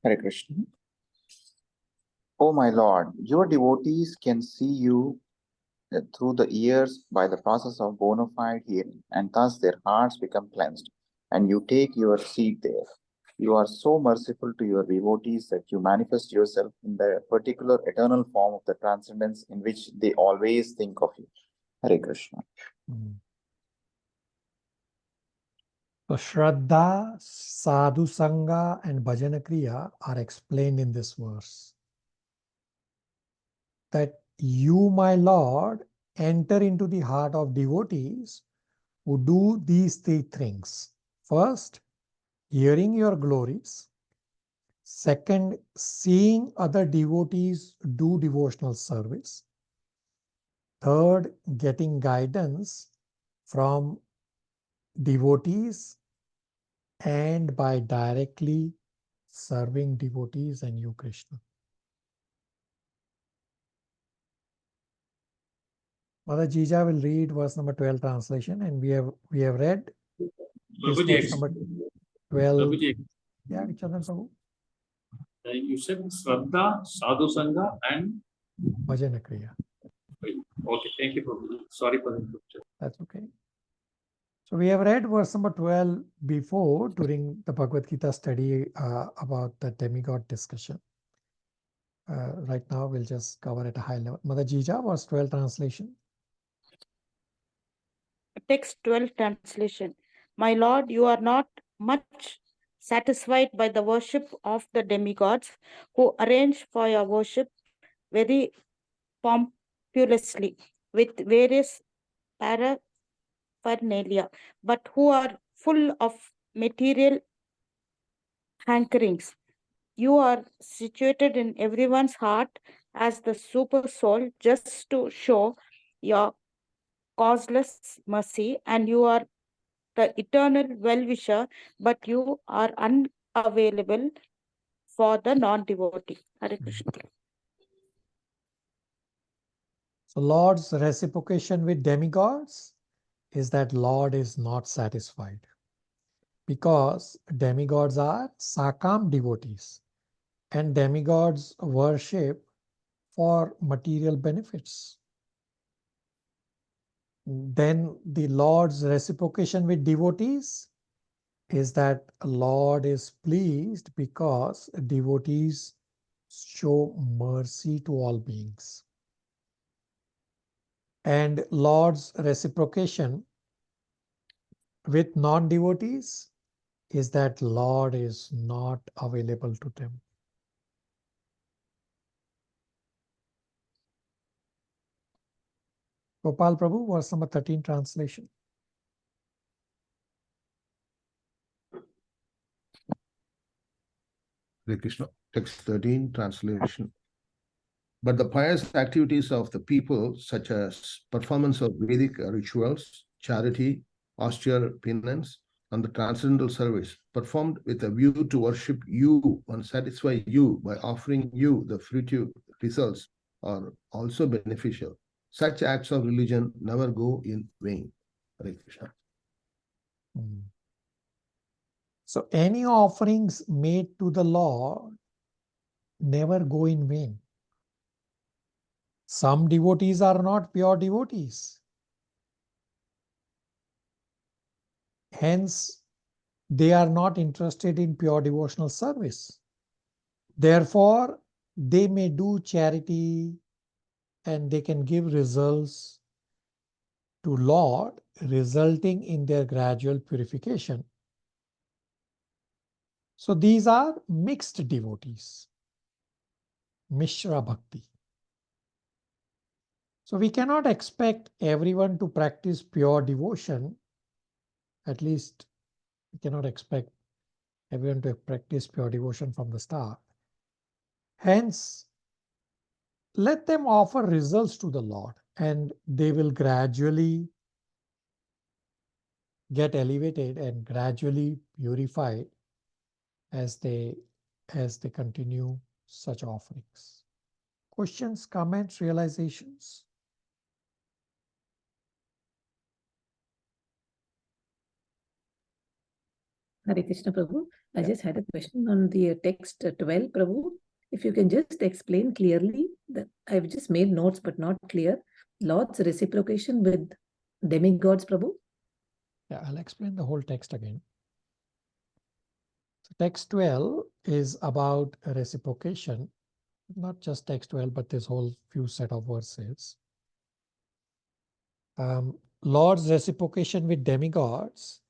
Hare Krishna. Oh my Lord, your devotees can see you through the ears by the process of bona fide hearing, and thus their hearts become cleansed, and you take your seat there. You are so merciful to your devotees that you manifest yourself in the particular eternal form of the transcendence in which they always think of you. Hare Krishna. So Shraddha, Sadhu Sangha, and Bhajana Kriya are explained in this verse. That you, my Lord, enter into the heart of devotees who do these three things. First, hearing your glories. Second, seeing other devotees do devotional service. Third, getting guidance from devotees and by directly serving devotees and you, Krishna. Mother Jija will read verse number 12 translation, and we have read this verse number 12. Prabhuji, Yeah, Chandran Prabhu. you said Shraddha, Sadhu Sangha, and Bhajana Kriya. okay, thank you, Prabhuji. Sorry for the interruption. That's okay. So we have read verse number 12 before during the Bhagavad Gita study about the demigod discussion. Right now, we'll just cover at a high level. Mother Jija, verse 12 translation. Text 12 translation. My Lord, you are not much satisfied by the worship of the demigods who arrange for your worship very pompously with various paraphernalia, but who are full of material hankerings. You are situated in everyone's heart as the super soul just to show your causeless mercy, and you are the eternal well-wisher, but you are unavailable for the non-devotee. Hare Krishna. So Lord's reciprocation with demigods is that Lord is not satisfied, because demigods are Sakam devotees and demigods worship for material benefits. Then the Lord's reciprocation with devotees is that Lord is pleased because devotees show mercy to all beings. And Lord's reciprocation with non-devotees is that Lord is not available to them. Gopal Prabhu, verse number 13 translation. Hare Krishna. Text 13 translation. But the pious activities of the people, such as performance of Vedic rituals, charity, austere penance, and the transcendental service, performed with a view to worship you and satisfy you by offering you the fruitive results, are also beneficial. Such acts of religion never go in vain. Hare Krishna. So any offerings made to the Lord never go in vain. Some devotees are not pure devotees. Hence, they are not interested in pure devotional service. Therefore, they may do charity and they can give results to Lord, resulting in their gradual purification. So these are mixed devotees, Mishra Bhakti. So we cannot expect everyone to practice pure devotion. At least we cannot expect everyone to practice pure devotion from the start. Hence, let them offer results to the Lord, and they will gradually get elevated and gradually purified as they continue such offerings. Questions, comments, realizations? Hare Krishna, Prabhu. I Yeah. just had a question on the text 12, Prabhu. If you can just explain clearly, that I've just made notes but not clear. Lord's reciprocation with demigods, Prabhu. Yeah, I'll explain the whole text again. So text 12 is about reciprocation, not just text 12, but this whole few set of verses. Lord's reciprocation with demigods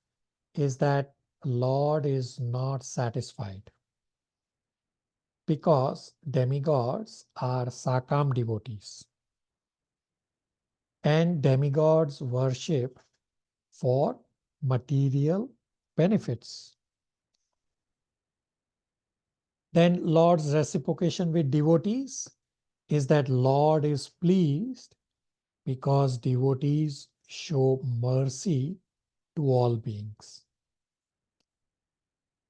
is that Lord is not satisfied, because demigods are Sakam devotees, and demigods worship for material benefits. Then Lord's reciprocation with devotees is that Lord is pleased because devotees show mercy to all beings.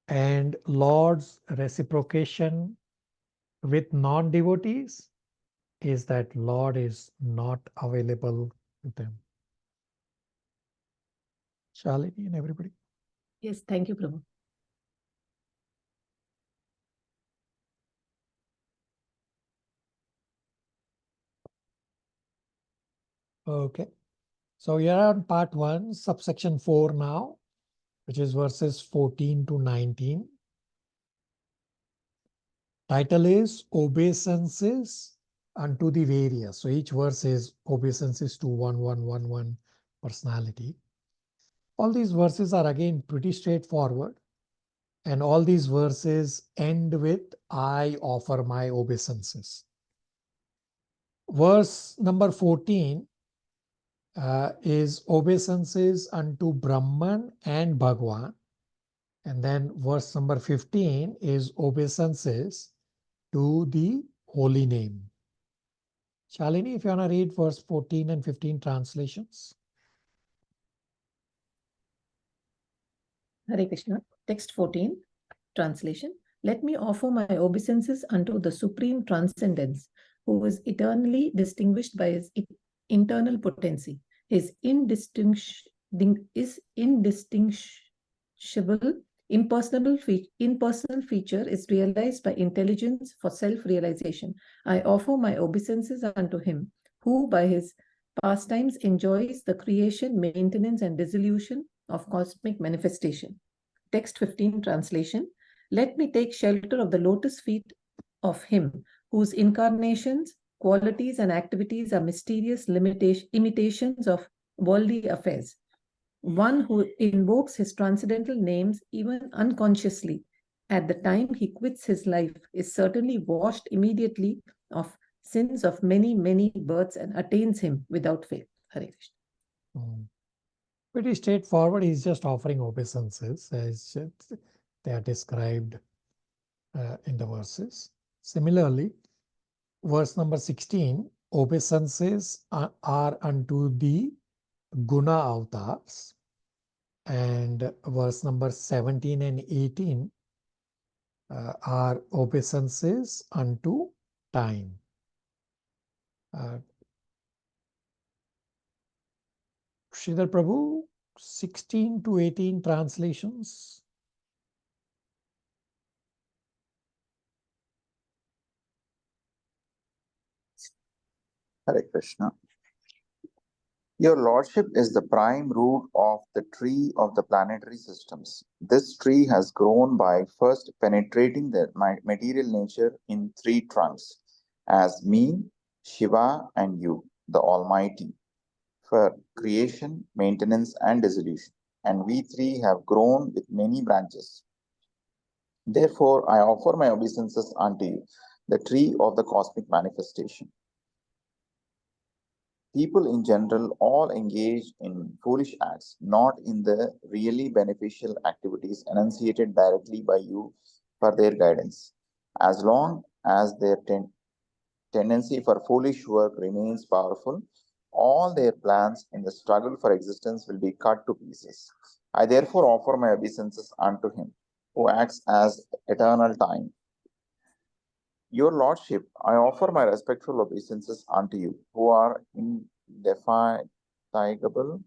And Lord's reciprocation with non-devotees is that Lord is not available to them. Shalini and everybody. Yes, thank you, Prabhu. Okay. So you're on part 1, subsection 4 now, which is verses 14 to 19. Title is Obeisances unto the Various. So each verse is obeisances to 1111 personality. All these verses are again pretty straightforward. And all these verses end with, I offer my obeisances. Verse number 14 is obeisances unto Brahman and Bhagwan. And then verse number 15 is obeisances to the holy name. Shalini, if you want to read verse 14 and 15 translations. Hare Krishna. Text 14, translation. Let me offer my obeisances unto the supreme transcendence, who is eternally distinguished by his internal potency. His indistinguishable, impersonal feature is realized by intelligence for self-realization. I offer my obeisances unto him, who by his pastimes enjoys the creation, maintenance, and dissolution of cosmic manifestation. Text 15, translation. Let me take shelter of the lotus feet of him, whose incarnations, qualities, and activities are mysterious imitations of worldly affairs. One who invokes his transcendental names even unconsciously at the time he quits his life is certainly washed immediately of sins of many, many births and attains him without fail. Hare Krishna. Pretty straightforward. He's just offering obeisances as they are described in the verses. Similarly, verse number 16, obeisances are unto the guna avatars. And verse number 17 and 18 are obeisances unto time. Sridhar Prabhu, 16 to 18 translations. Hare Krishna. Your Lordship is the prime root of the tree of the planetary systems. This tree has grown by first penetrating the material nature in 3 trunks, as me, Shiva, and you, the Almighty, for creation, maintenance, and dissolution. And we 3 have grown with many branches. Therefore, I offer my obeisances unto you, the tree of the cosmic manifestation. People in general all engage in foolish acts, not in the really beneficial activities enunciated directly by you for their guidance. As long as their tendency for foolish work remains powerful, all their plans in the struggle for existence will be cut to pieces. I therefore offer my obeisances unto him, who acts as eternal time. Your Lordship, I offer my respectful obeisances unto you, who are indefatigable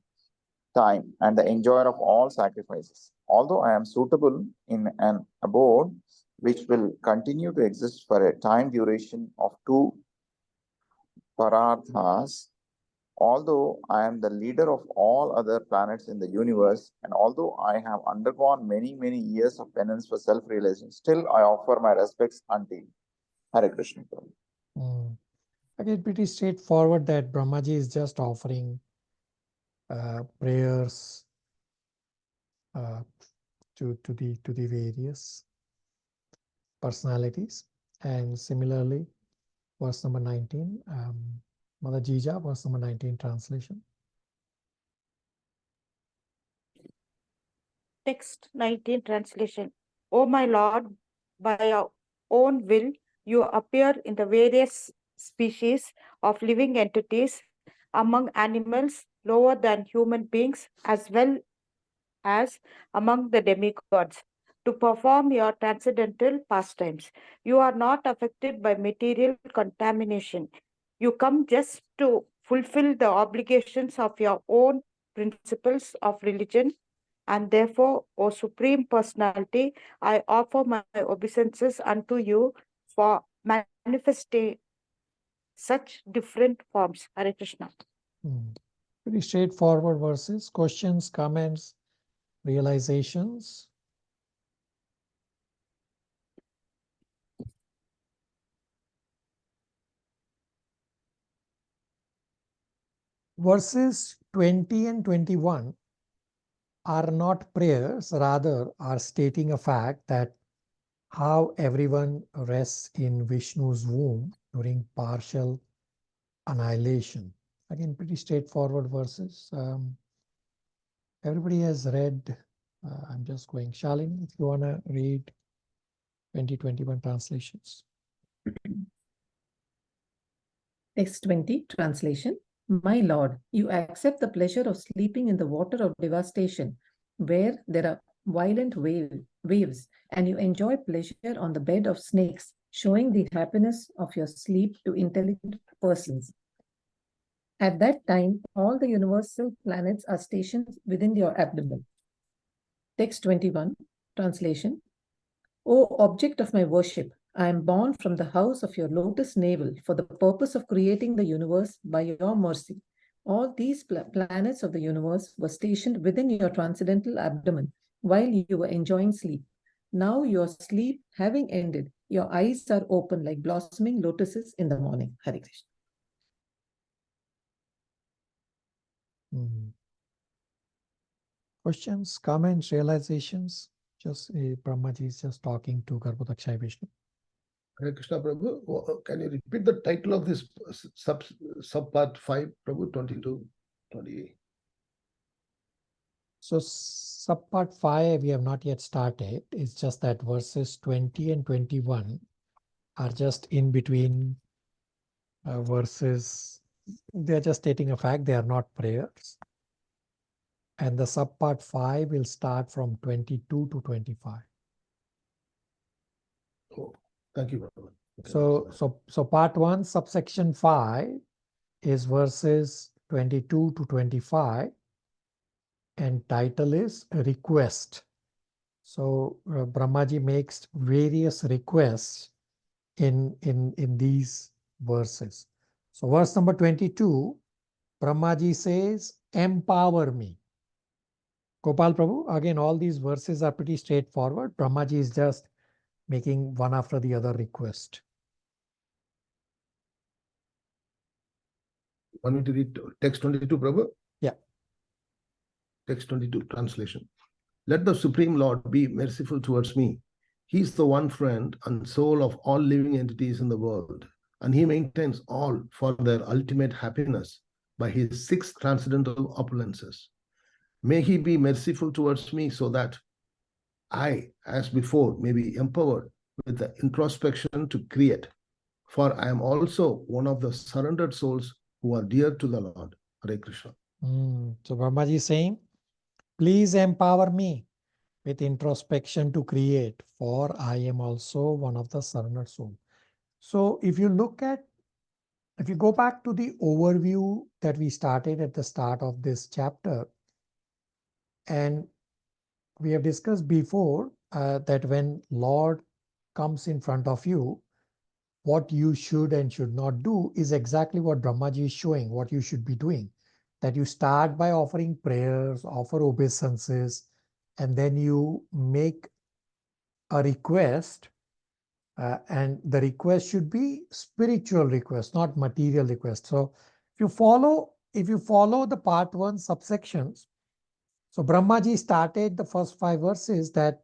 time and the enjoyer of all sacrifices. Although I am suitable in an abode which will continue to exist for a time duration of 2 pararthas, although I am the leader of all other planets in the universe, and although I have undergone many years of penance for self-realization, still I offer my respects unto you. Hare Krishna. Again, pretty straightforward that Brahmaji is just offering prayers to the various personalities. And similarly, verse number 19, Mother Jija, verse number 19 translation. Text 19 translation. O my Lord, by your own will, you appear in the various species of living entities among animals lower than human beings, as well as among the demigods, to perform your transcendental pastimes. You are not affected by material contamination. You come just to fulfill the obligations of your own principles of religion, and therefore, O Supreme Personality, I offer my obeisances unto you for manifesting such different forms. Hare Krishna. Pretty straightforward verses. Questions, comments, realizations. Verses 20 and 21 are not prayers, rather are stating a fact that how everyone rests in Vishnu's womb during partial annihilation. Again, pretty straightforward verses. Everybody has read, I'm just going, Shalini, if you want to read 2021 translations. Text 20, translation. My Lord, you accept the pleasure of sleeping in the water of devastation, where there are violent waves, and you enjoy pleasure on the bed of snakes, showing the happiness of your sleep to intelligent persons. At that time, all the universal planets are stationed within your abdomen. Text 21, translation. O object of my worship, I am born from the house of your lotus navel for the purpose of creating the universe by your mercy. All these planets of the universe were stationed within your transcendental abdomen while you were enjoying sleep. Now your sleep having ended, your eyes are open like blossoming lotuses in the morning. Hare Krishna. Questions, comments, realizations? Just Brahmaji is just talking to Garbhodakshaya Vishnu. Hare Krishna Prabhu, can you repeat the title of this subpart 5, Prabhu, 22, 28? So subpart 5 we have not yet started. It's just that verses 20 and 21 are just in between verses. They're just stating a fact. They are not prayers. And the subpart 5 will start from 22 to 25. Oh, thank you, Prabhu. So part 1, subsection 5 is verses 22 to 25, and title is request. So Brahmaji makes various requests in these verses. So verse number 22, Brahmaji says, empower me. Gopal Prabhu, again, all these verses are pretty straightforward. Brahmaji is just making one after the other request. Want me to read text 22, Prabhu? Yeah. Text 22, translation. Let the Supreme Lord be merciful towards me. He is the one friend and soul of all living entities in the world, and he maintains all for their ultimate happiness. by his 6 transcendental opulences. May he be merciful towards me so that I, as before, may be empowered with the introspection to create. For I am also one of the surrendered souls who are dear to the Lord. Hare Krishna. So Brahmaji is saying, please empower me with introspection to create, for I am also one of the surrendered souls. So if you go back to the overview that we started at the start of this chapter, and we have discussed before that when Lord comes in front of you, what you should and should not do is exactly what Brahmaji is showing, what you should be doing. That you start by offering prayers, offer obeisances, and then you make a request, and the request should be spiritual request, not material request. So if you follow the part 1 subsections, so Brahmaji started the first 5 verses that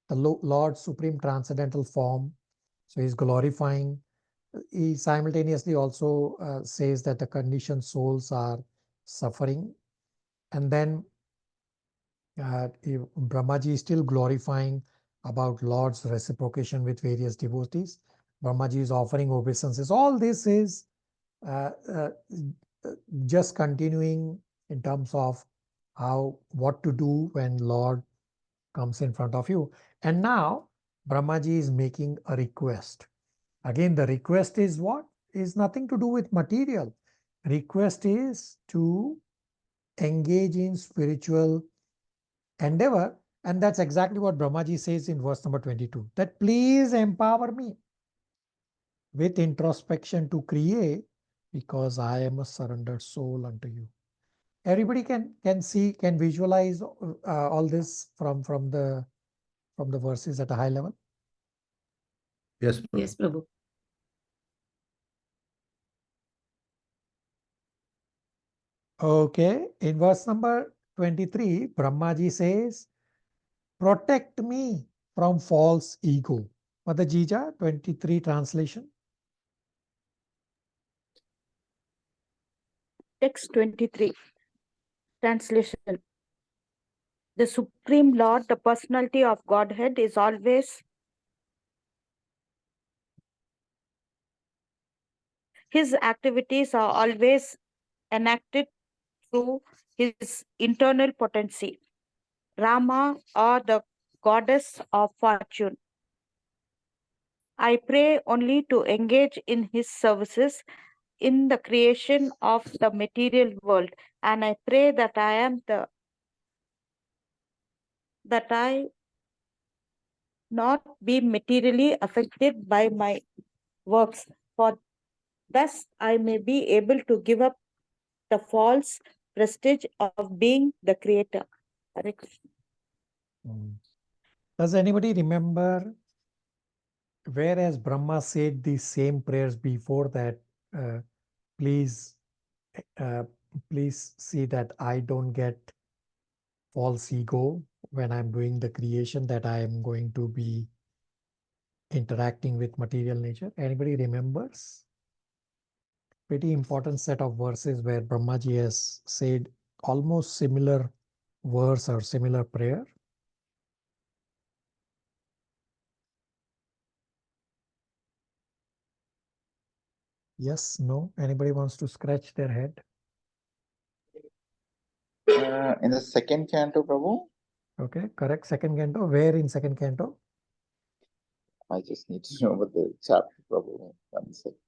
the Lord's supreme transcendental form, so he's glorifying. He simultaneously also says that the conditioned souls are suffering, and then Brahmaji is still glorifying about Lord's reciprocation with various devotees. Brahmaji is offering obeisances. All this is just continuing in terms of what to do when Lord comes in front of you. And now Brahmaji is making a request. Again, the request is what? Is nothing to do with material. Request is to engage in spiritual endeavor, and that's exactly what Brahmaji says in verse number 22, that please empower me with introspection to create, because I am a surrendered soul unto you. Everybody can visualize all this from the verses at a high level. Yes, Prabhu. Yes, Prabhu. Okay, in verse number 23, Brahmaji says, protect me from false ego. Mother Jija, 23 translation. Text 23. Translation. The Supreme Lord, the personality of Godhead, is always his activities are always enacted through his internal potency. Rama, or the goddess of fortune. I pray only to engage in his services in the creation of the material world, and I pray that I not be materially affected by my works, for thus I may be able to give up the false prestige of being the creator. Hare Krishna. Does anybody remember whereas Brahma said these same prayers before that, please see that I don't get false ego when I'm doing the creation, that I am going to be interacting with material nature? Anybody remembers? Pretty important set of verses where Brahmaji has said almost similar verse or similar prayer. Yes, no? Anybody wants to scratch their head? In the second canto, Prabhu, Okay, correct. Second canto. Where in second canto? I just need to know about the chapter, Prabhu. 1 second.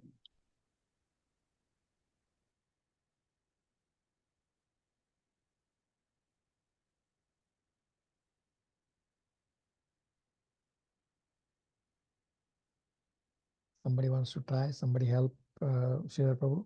Somebody wants to try? Somebody help Sridhar Prabhu?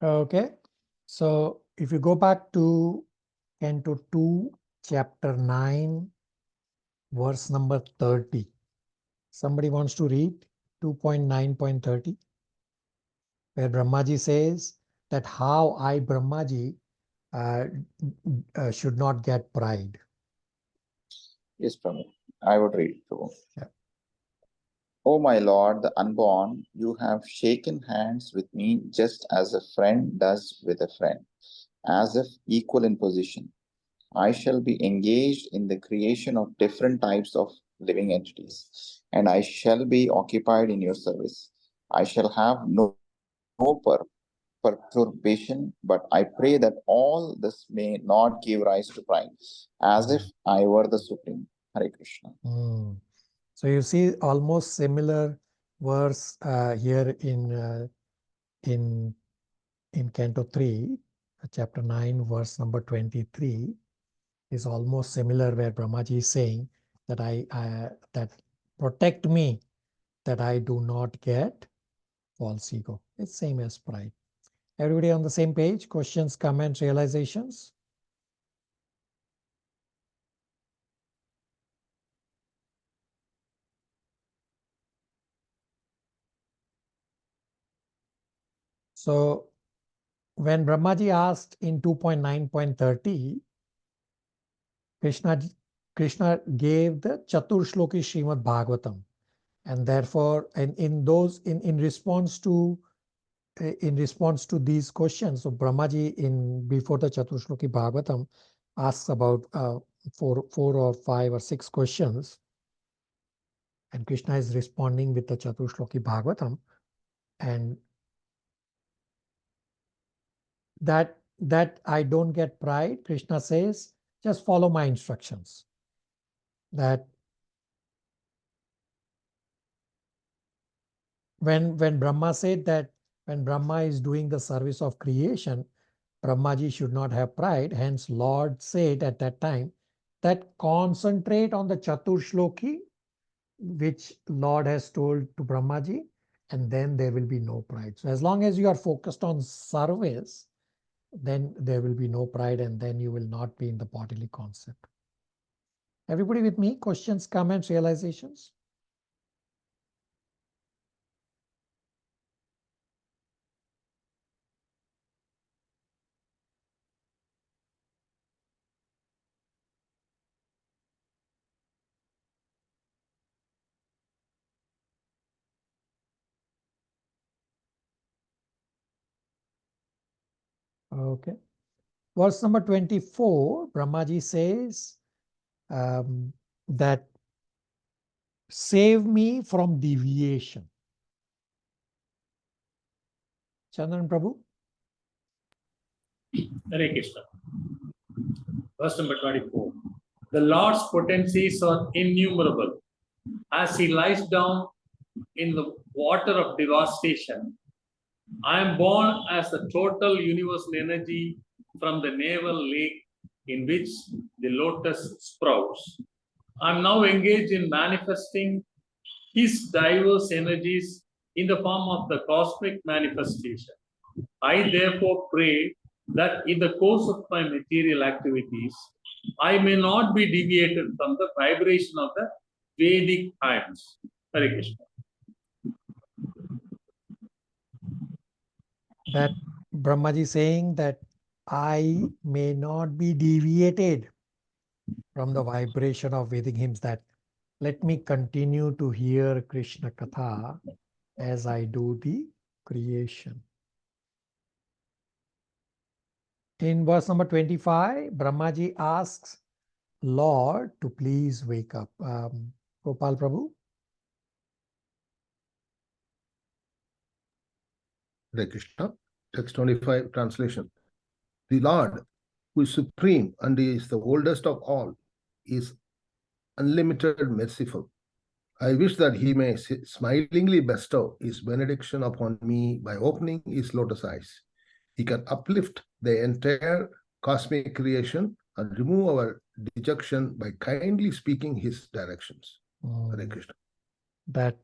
Okay. So if you go back to Canto 2, Chapter 9, verse number 30. Somebody wants to read 2.9.30, where Brahmaji says that how I, Brahmaji, should not get pride. Yes, Prabhu. I would read, Prabhu. Yeah. O my Lord, the unborn, you have shaken hands with me just as a friend does with a friend, as if equal in position. I shall be engaged in the creation of different types of living entities, and I shall be occupied in your service. I shall have no perturbation, but I pray that all this may not give rise to pride, as if I were the Supreme. Hare Krishna. So you see almost similar verse here in Canto 3, Chapter 9, verse number 23 is almost similar, where Brahmaji is saying that that protect me, that I do not get false ego. It's same as pride. Everybody on the same page? Questions, comments, realizations? So when Brahmaji asked in 2.9.30, Krishna gave the Chatur Shloki Srimad Bhagavatam, and therefore, in response to these questions, so Brahmaji before the Chatur Shloki Bhagavatam asks about 4 or 5 or 6 questions, and Krishna is responding with the Chatur Shloki Bhagavatam, and that I don't get pride. Krishna says, just follow my instructions. That when Brahma said that when Brahma is doing the service of creation, Brahmaji should not have pride. Hence, Lord said at that time that concentrate on the Chatur Shloki, which Lord has told to Brahmaji, and then there will be no pride. So as long as you are focused on service, then there will be no pride, and then you will not be in the bodily concept. Everybody with me? Questions, comments, realizations? Okay. Verse number 24, Brahmaji says that save me from deviation. Chandran Prabhu? Hare Krishna. Verse number 24. The Lord's potencies are innumerable. As he lies down in the water of devastation, I am born as the total universal energy from the navel lake in which the lotus sprouts. I am now engaged in manifesting his diverse energies in the form of the cosmic manifestation. I therefore pray that in the course of my material activities, I may not be deviated from the vibration of the Vedic hymns. Hare Krishna. That Brahmaji saying that I may not be deviated from the vibration of Vedic hymns, that let me continue to hear Krishna Katha as I do the creation. In verse number 25, Brahmaji asks Lord to please wake up. Gopal Prabhu? Hare Krishna. Text 25 translation. The Lord, who is supreme and is the oldest of all, is unlimited merciful. I wish that he may smilingly bestow his benediction upon me by opening his lotus eyes. He can uplift the entire cosmic creation and remove our dejection by kindly speaking his directions. Hare Krishna. That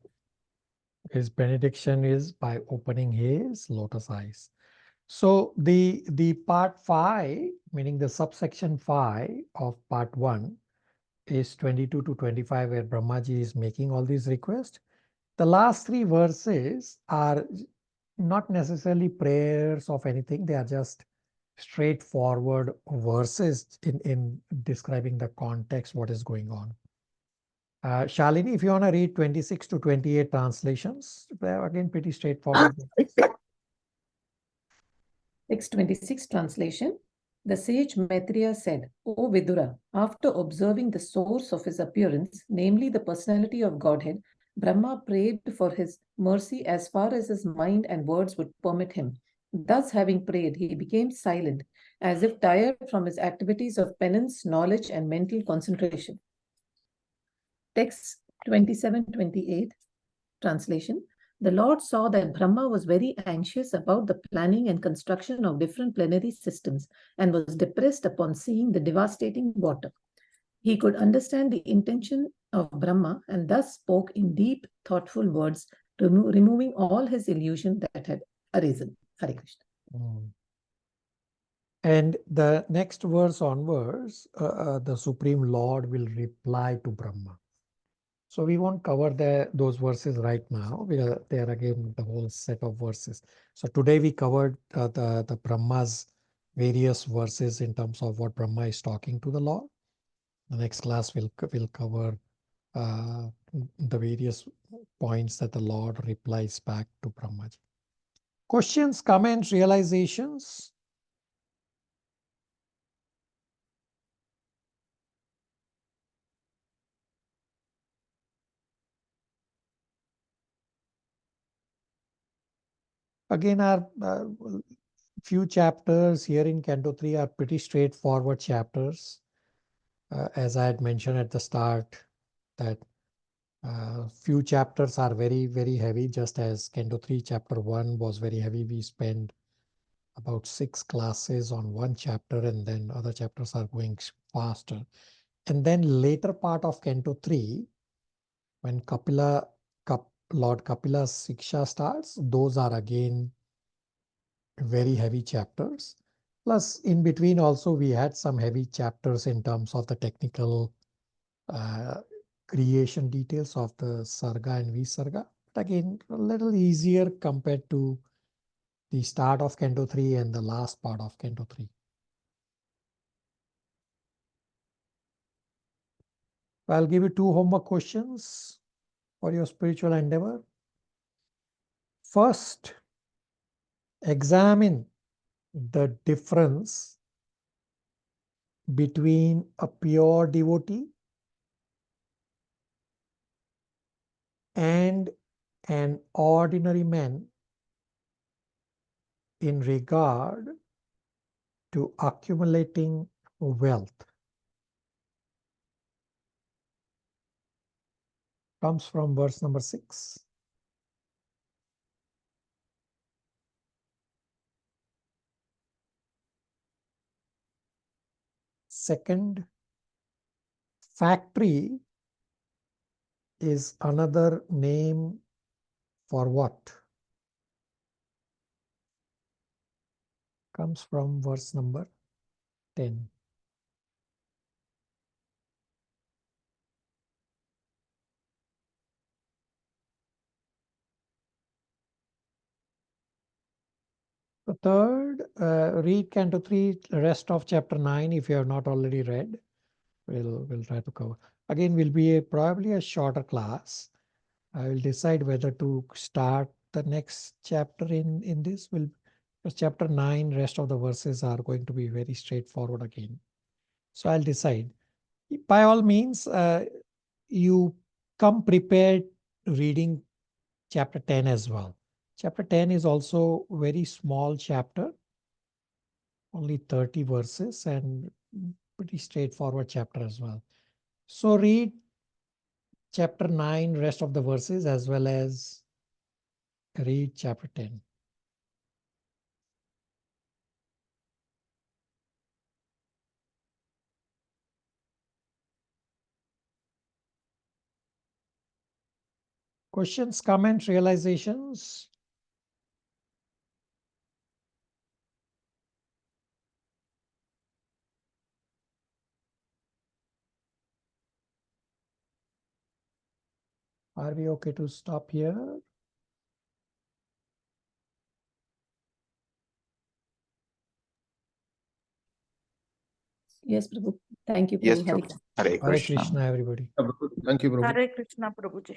his benediction is by opening his lotus eyes. So the part 5, meaning the subsection 5 of part 1, is 22 to 25, where Brahmaji is making all these requests. The last 3 verses are not necessarily prayers of anything. They are just straightforward verses in describing the context, what is going on. Shalini, if you want to read 26 to 28 translations, they're again pretty straightforward. 626 translation. The sage Maitreya said, O Vidura, after observing the source of his appearance, namely the personality of Godhead, Brahma prayed for his mercy as far as his mind and words would permit him. Thus, having prayed, he became silent, as if tired from his activities of penance, knowledge, and mental concentration. Text 27-28 translation. The Lord saw that Brahma was very anxious about the planning and construction of different plenary systems and was depressed upon seeing the devastating water. He could understand the intention of Brahma and thus spoke in deep, thoughtful words, removing all his illusion that had arisen. Hare Krishna. And the next verse onwards, the Supreme Lord will reply to Brahma. So we won't cover those verses right now. They are again the whole set of verses. So today we covered the Brahma's various verses in terms of what Brahma is talking to the Lord. The next class will cover the various points that the Lord replies back to Brahmaji. Questions, comments, realizations? Again, our few chapters here in Canto 3 are pretty straightforward chapters. As I had mentioned at the start, that few chapters are very, very heavy, just as Canto 3 chapter 1 was very heavy. We spend about 6 classes on one chapter, and then other chapters are going faster. And then later part of Canto 3, when Lord Kapila's Siksha starts, those are again very heavy chapters. Plus, in between also, we had some heavy chapters in terms of the technical creation details of the Sarga and Visarga. But again, a little easier compared to the start of Canto 3 and the last part of Canto 3. I'll give you 2 homework questions for your spiritual endeavor. First, examine the difference between a pure devotee and an ordinary man in regard to accumulating wealth. Comes from verse number 6. Second, factory is another name for what? Comes from verse number 10. The third, read Canto 3, rest of chapter 9 if you have not already read. We'll try to cover. Again, will be probably a shorter class. I will decide whether to start the next chapter in this. Because chapter 9, rest of the verses are going to be very straightforward again. So I'll decide. By all means, you come prepared reading chapter 10 as well. Chapter 10 is also a very small chapter, only 30 verses, and pretty straightforward chapter as well. So read chapter 9, rest of the verses, as well as read chapter 10. Questions, comments, realizations? Are we okay to stop here? Yes, Prabhu. Thank you, Yes, Prabhu. Hare Prabhu. Hare Hare Krishna. Krishna, everybody. Thank you, Prabhu. Hare Krishna, Prabhuji.